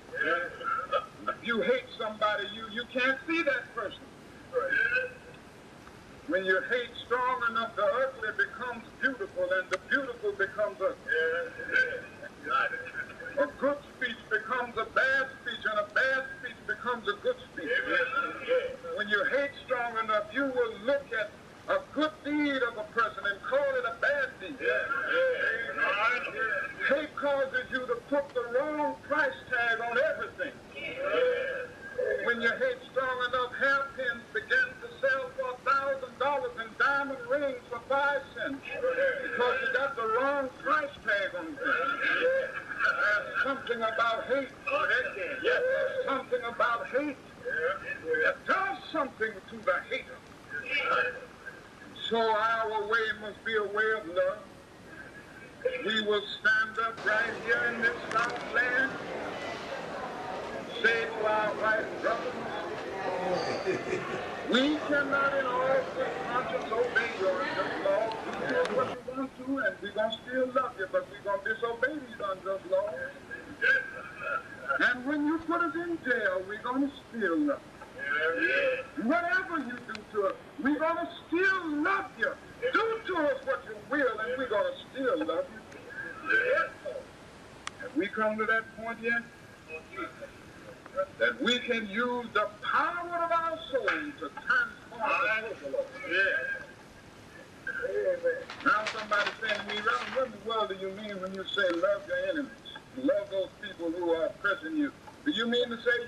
If you hate somebody, you can't see that person. When you hate strong enough, the ugly becomes beautiful, and the beautiful becomes ugly. A good speech becomes a bad speech, and a bad speech becomes a good speech. When you hate strong enough, you will look at a good deed of a person and call it a bad deed. Hate causes you to put the wrong price tag on everything. When you hate strong enough, hairpins begin to sell for $1,000 and diamond rings for 5 cents because you got the wrong price tag on them. There's something about hate. Something about hate that does something to the hater. So our way must be a way of love. We will stand up right here in this Southland, say to our white brothers, we cannot in all good conscience obey your unjust laws. We do what we want to, and we're going to still love you, but we're going to disobey these unjust laws. And when you put us in jail, we're going to still love you. Whatever you do to us, we're going to still love you. Do to us what you will, and we're going to still love you. Have we come to that point yet? That we can use the power of our soul to transform the world. Now somebody saying to me, Reverend, what in the world do you mean when you say love your enemies? Love those people who are oppressing you. Do you mean to say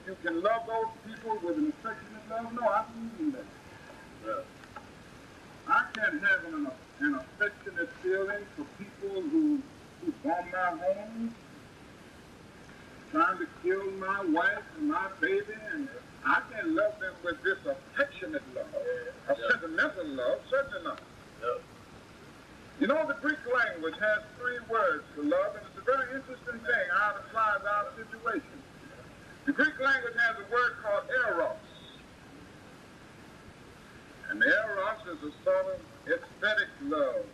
you can love those people with an affectionate love? No, I don't mean that. I can't have an affectionate feeling for people who bomb my home, trying to kill my wife and my baby, and I can't love them with this affectionate love. A sentimental love, certainly not. You know, the Greek language has 3 words for love, and it's a very interesting thing how it applies our situation. The Greek language has a word called eros. And eros is a sort of aesthetic love.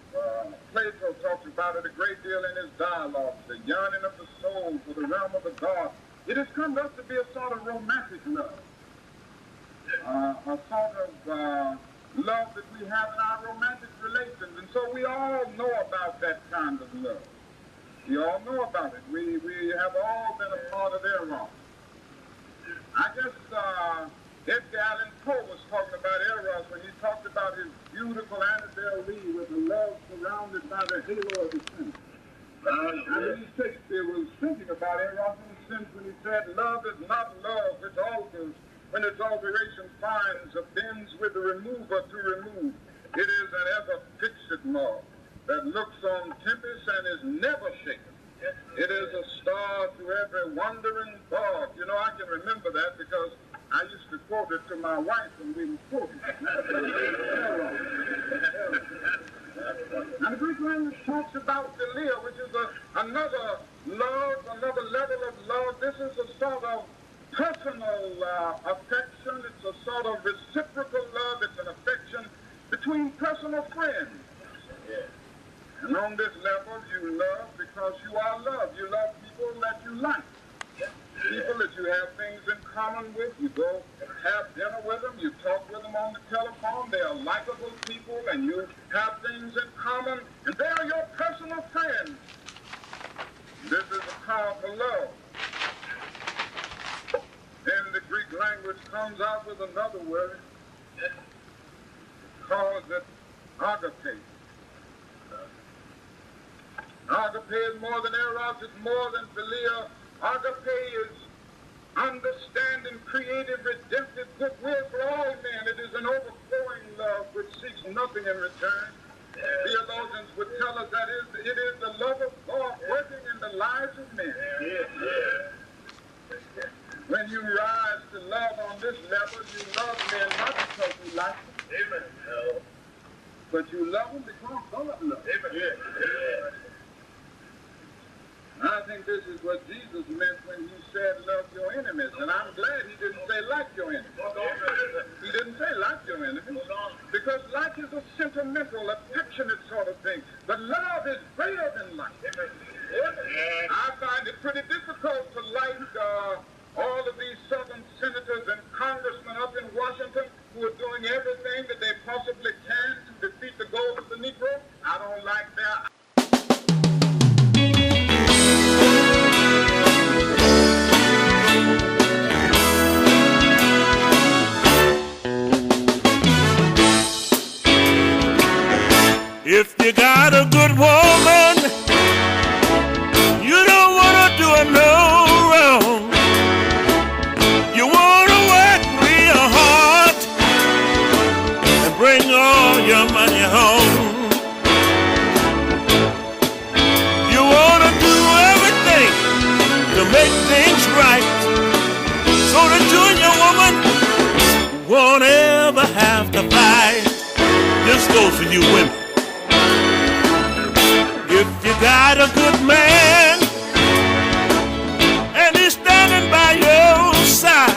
Plato talks about it a great deal in his dialogues, the yearning of the soul for the realm of the God. It has come to us to be a sort of romantic love. A sort of love that we have in our romantic relations. And so we all know about that kind of love. We all know about it. We have all been a part of eros. I guess Edgar Allan Poe was talking about eros when he talked about his beautiful Annabelle Lee with a love surrounded by the halo of the sun. I believe Shakespeare was thinking about eros in a sense when he said, love is not love which alters when its alteration finds a bends with the remover to remove. It is an ever-fixed love that looks on tempest and is never shaken. It is a star to every wandering thought. You know, I can remember that because I used to quote it to my wife when we were quoting. Now, the Greek language talks about philia, which is another love, another level of love. This is a sort of personal affection. It's a sort of reciprocal love. It's an affection between personal friends. And on this level, you love because you are loved. You love people that you like. People that you have things in common with. You go have dinner with them. You talk with them on the telephone. They are likable people, and you have things in common. And they are your personal friends. This is a powerful love. Then the Greek language comes out with another word. It calls it agape. Agape is more than eros, it's more than philia. Agape is understanding, creative, redemptive goodwill for all men. It is an overflowing love which seeks nothing in return. Theologians would tell us that it is the love of God working in the lives of men. When you rise to love on this level, you love men not because you like them, but you love them because God loves them. I think this is what Jesus meant when he said, love your enemies. And I'm glad he didn't say, like your enemies. He didn't say, like your enemies. Because like is a sentimental, affectionate sort of thing. But love is greater than like. I find it pretty difficult to like all of these southern senators and congressmen up in Washington who are doing everything that they possibly can to defeat the goals of the Negro. I don't like their... If you got a good woman, you don't want to do her no wrong. You want to work real hard and bring all your money home. You want to do everything to make things right so that you and your woman won't ever have to fight. This goes for you women. If you got a good man and he's standing by your side,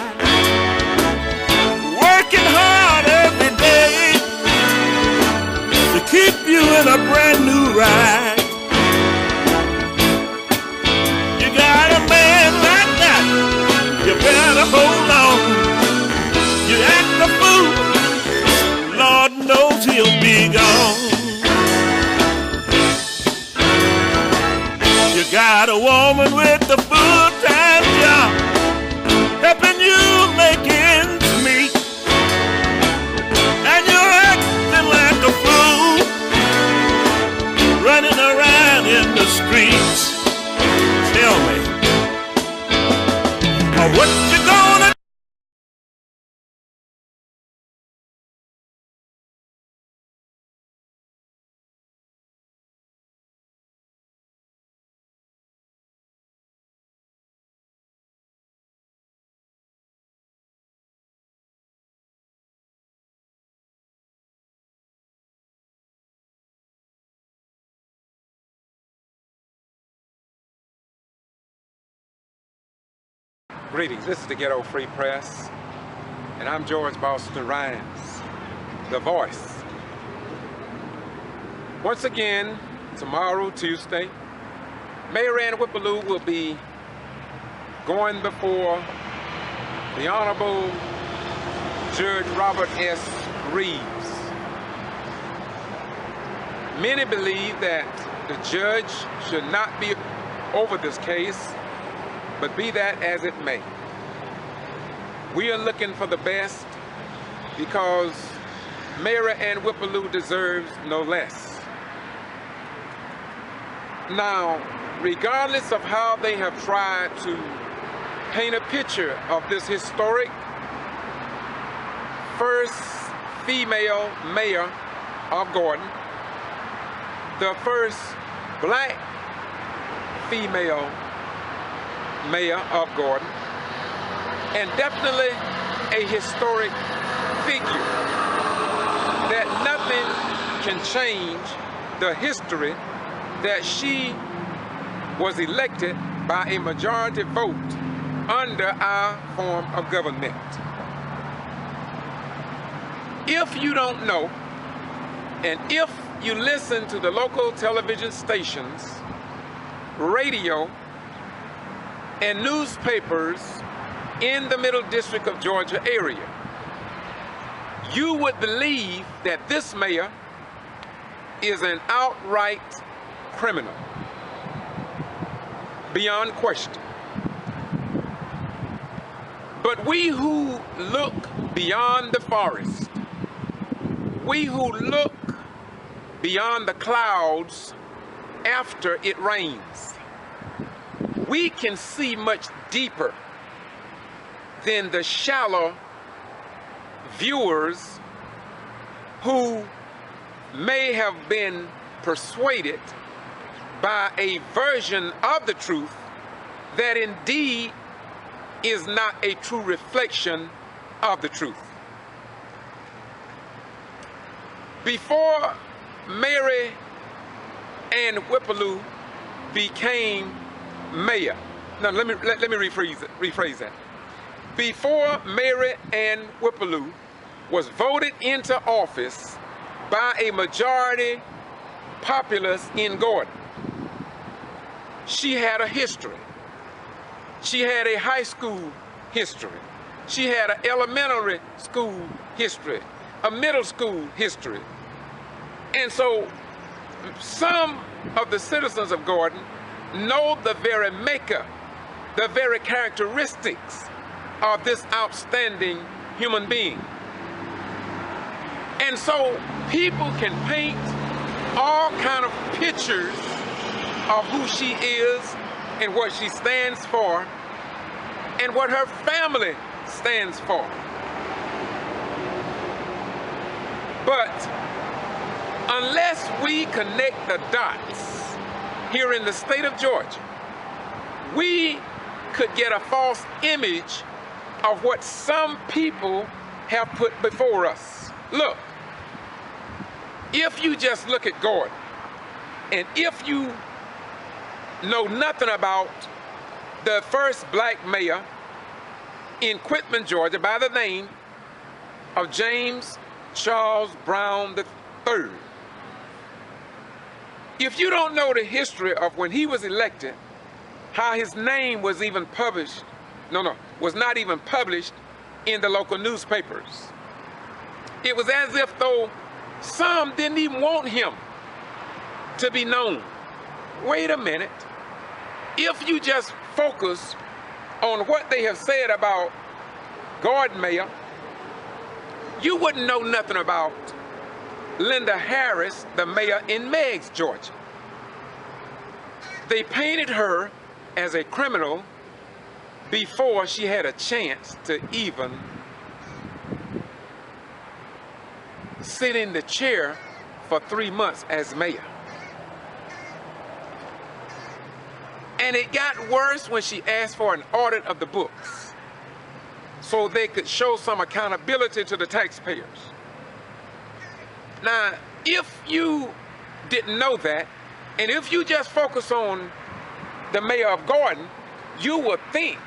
working hard every day to keep you in a brand new ride, you got a man like that, you better hold on. You act a fool, Lord knows he'll be gone. You got a woman with a full-time job, helping you make ends meet, and you're acting like a fool, running around in the streets. Tell me, what you gonna do? Greetings, this is the Ghetto Free Press, and I'm George Boston Rhymes, the voice. Once again, tomorrow, Tuesday, Mayor Ann Whippaloo will be going before the Honorable Judge Robert S. Reeves. Many believe that the judge should not be over this case, but be that as it may, we are looking for the best because Mayor Ann Whippaloo deserves no less. Now, regardless of how they have tried to paint a picture of this historic first female mayor of Gordon, the first black female mayor of Gordon, and definitely a historic figure, that nothing can change the history that she was elected by a majority vote under our form of government. If you don't know, and if you listen to the local television stations, radio, and newspapers in the Middle District of Georgia area, you would believe that this mayor is an outright criminal, beyond question. But we who look beyond the forest, we who look beyond the clouds after it rains, we can see much deeper than the shallow viewers who may have been persuaded by a version of the truth that indeed is not a true reflection of the truth. Before Mary Ann Whippaloo became mayor, now let me rephrase that. Before Mary Ann Whippaloo was voted into office by a majority populace in Gordon, she had a history. She had a high school history. She had an elementary school history, a middle school history. And so some of the citizens of Gordon know the very makeup, the very characteristics of this outstanding human being. And so people can paint all kind of pictures of who she is and what she stands for and what her family stands for. But unless we connect the dots here in the state of Georgia, we could get a false image of what some people have put before us. Look, if you just look at Gordon, and if you know nothing about the first black mayor in Quitman, Georgia, by the name of James Charles Brown III, if you don't know the history of when he was elected, how his name was even published, was not even published in the local newspapers. It was as if though some didn't even want him to be known. Wait a minute. If you just focus on what they have said about Gordon Mayor, you wouldn't know nothing about Linda Harris, the mayor in Meigs, Georgia. They painted her as a criminal before she had a chance to even sit in the chair for 3 months as mayor. And it got worse when she asked for an audit of the books so they could show some accountability to the taxpayers. Now, if you didn't know that, and if you just focus on the mayor of Gordon, you would think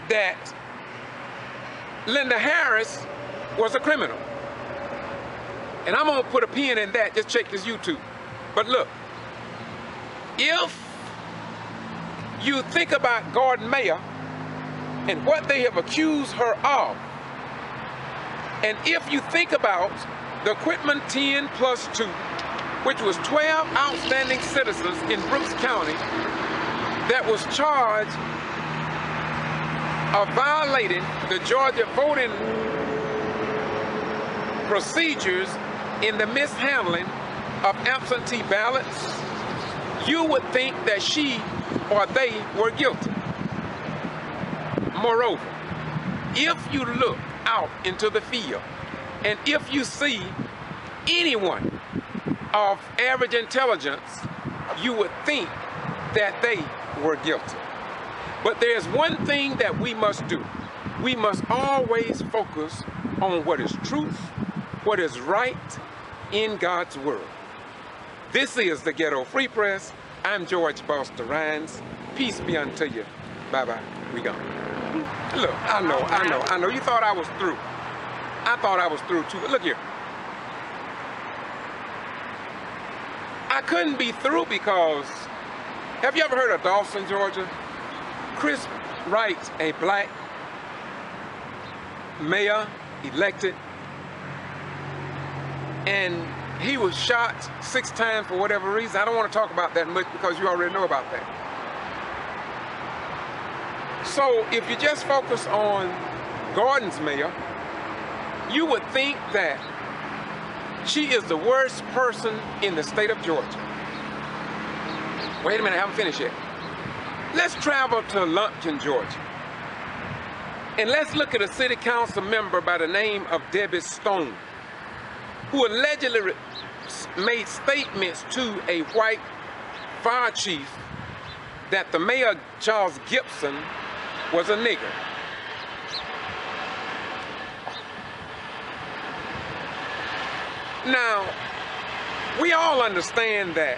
that Linda Harris was a criminal. And I'm gonna put a pin in that, just check this YouTube. But look, if you think about Gordon Mayor and what they have accused her of, and if you think about the Quitman 10+2, which was 12 outstanding citizens in Brooks County that was charged of violating the Georgia voting procedures in the mishandling of absentee ballots, you would think that she or they were guilty. Moreover, if you look out into the field and if you see anyone of average intelligence, you would think that they were guilty. But there's one thing that we must do. We must always focus on what is truth, what is right in God's Word. This is the Ghetto Free Press. I'm George Buster Rhines. Peace be unto you. Bye-bye. We gone. Look, I know. You thought I was through. I thought I was through too. Look here. I couldn't be through because, have you ever heard of Dawson, Georgia? Chris Wright, a black mayor elected, and he was shot 6 times for whatever reason. I don't want to talk about that much because you already know about that. So if you just focus on Gordon's mayor, you would think that she is the worst person in the state of Georgia. Wait a minute, I haven't finished yet. Let's travel to Lumpkin, Georgia. And let's look at a city council member by the name of Debbie Stone, who allegedly made statements to a white fire chief that the mayor, Charles Gibson, was a nigger. Now, we all understand that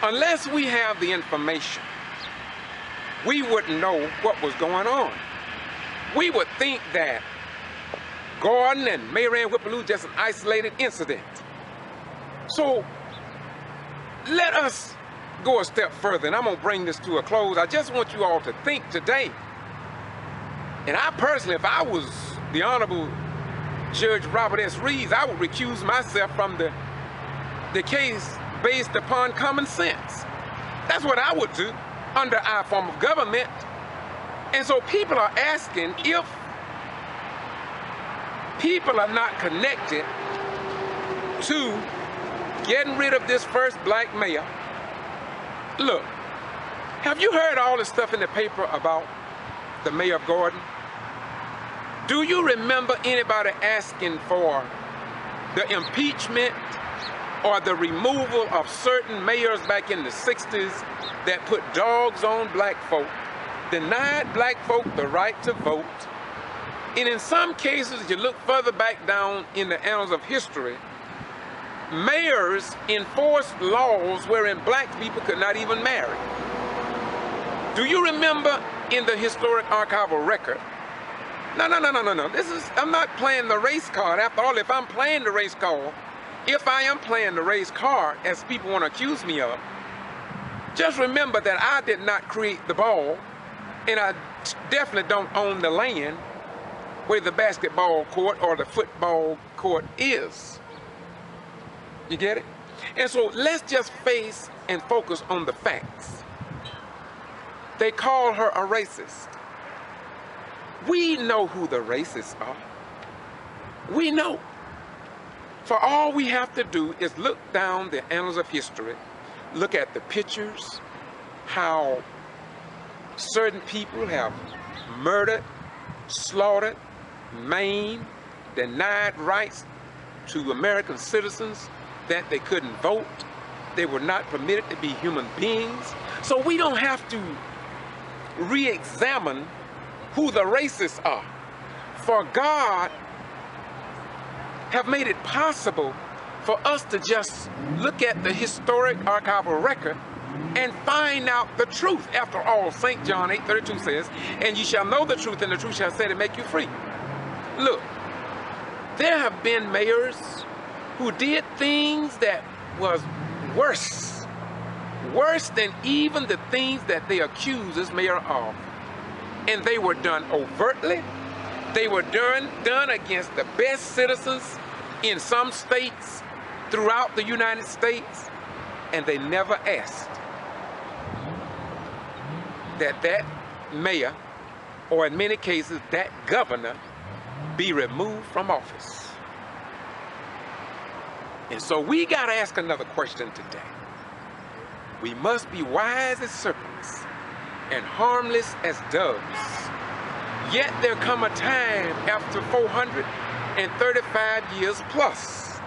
unless we have the information, we wouldn't know what was going on. We would think that Gordon and Mayor Ann Whippaloo just an isolated incident. So let us go a step further, and I'm gonna bring this to a close. I just want you all to think today. And I personally, if I was the Honorable Judge Robert S. Reeves, I would recuse myself from the case based upon common sense. That's what I would do under our form of government. And so people are asking if people are not connected to getting rid of this first black mayor. Look, have you heard all this stuff in the paper about the mayor of Gordon? Do you remember anybody asking for the impeachment or the removal of certain mayors back in the 60s that put dogs on black folk, denied black folk the right to vote? And in some cases, you look further back down in the annals of history, mayors enforced laws wherein black people could not even marry. Do you remember in the historic archival record? No. I'm not playing the race card. After all, if I'm playing the race card, if I am playing the race card, as people want to accuse me of, just remember that I did not create the ball, and I definitely don't own the land where the basketball court or the football court is. You get it? And so let's just face and focus on the facts. They call her a racist. We know who the racists are. We know. For all we have to do is look down the annals of history, look at the pictures, how certain people have murdered, slaughtered, maimed, denied rights to American citizens, that they couldn't vote, they were not permitted to be human beings. So we don't have to re-examine who the racists are. For God have made it possible for us to just look at the historic archival record and find out the truth. After all, St. John 8:32 says, and you shall know the truth, and the truth shall set and make you free. Look, there have been mayors who did things that was worse than even the things that they accuse this mayor of. And they were done overtly. They were done against the best citizens in some states throughout the United States, and they never asked that mayor, or in many cases that governor, be removed from office. And so we got to ask another question today. We must be wise as serpents and harmless as doves. Yet there come a time after 435 years plus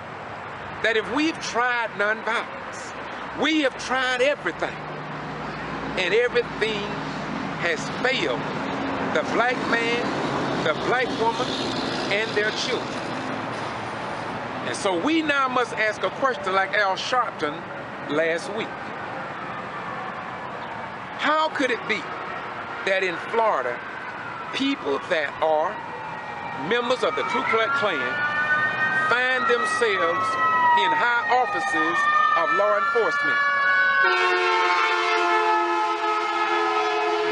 that if we've tried nonviolence, we have tried everything, and everything has failed the black man, the black woman, and their children. And so we now must ask a question like Al Sharpton last week. How could it be that in Florida, people that are members of the Ku Klux Klan find themselves in high offices of law enforcement?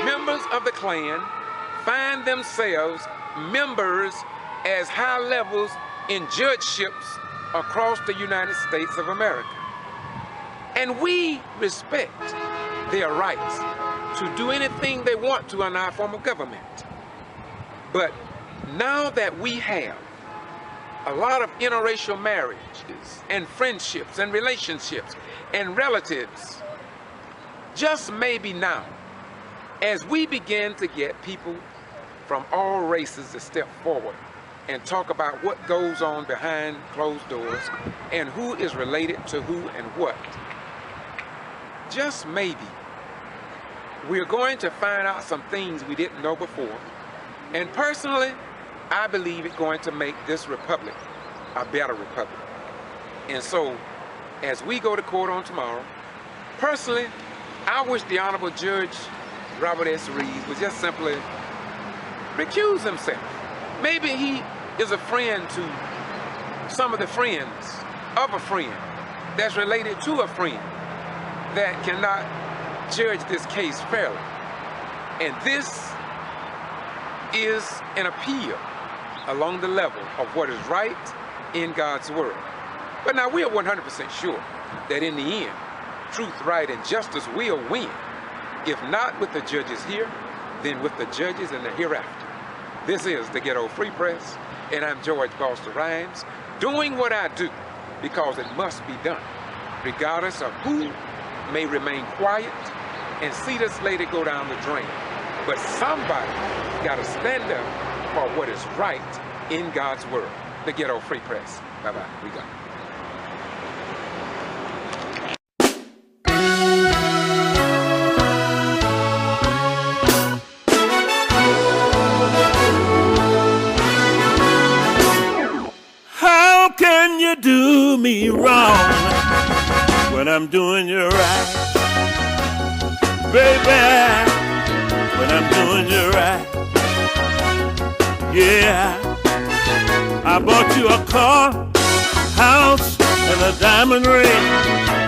Members of the Klan find themselves members as high levels in judgeships across the United States of America. And we respect their rights to do anything they want to in our form of government. But now that we have a lot of interracial marriages and friendships and relationships and relatives, just maybe now, as we begin to get people from all races to step forward, and talk about what goes on behind closed doors and who is related to who and what. Just maybe, we're going to find out some things we didn't know before. And personally, I believe it's going to make this republic a better republic. And so, as we go to court on tomorrow, personally, I wish the Honorable Judge Robert S. Reeves would just simply recuse himself. Maybe he is a friend to some of the friends of a friend that's related to a friend that cannot judge this case fairly. And this is an appeal along the level of what is right in God's word. But now we are 100% sure that in the end, truth, right, and justice will win. If not with the judges here, then with the judges in the hereafter. This is the Ghetto Free Press, and I'm George Foster Rhymes, doing what I do because it must be done, regardless of who may remain quiet and see this lady go down the drain. But somebody got to stand up for what is right in God's word. The Ghetto Free Press. Bye-bye. We got it. How can you do me wrong when I'm doing you right? Baby, when I'm doing you right. Yeah, I bought you a car, house, and a diamond ring.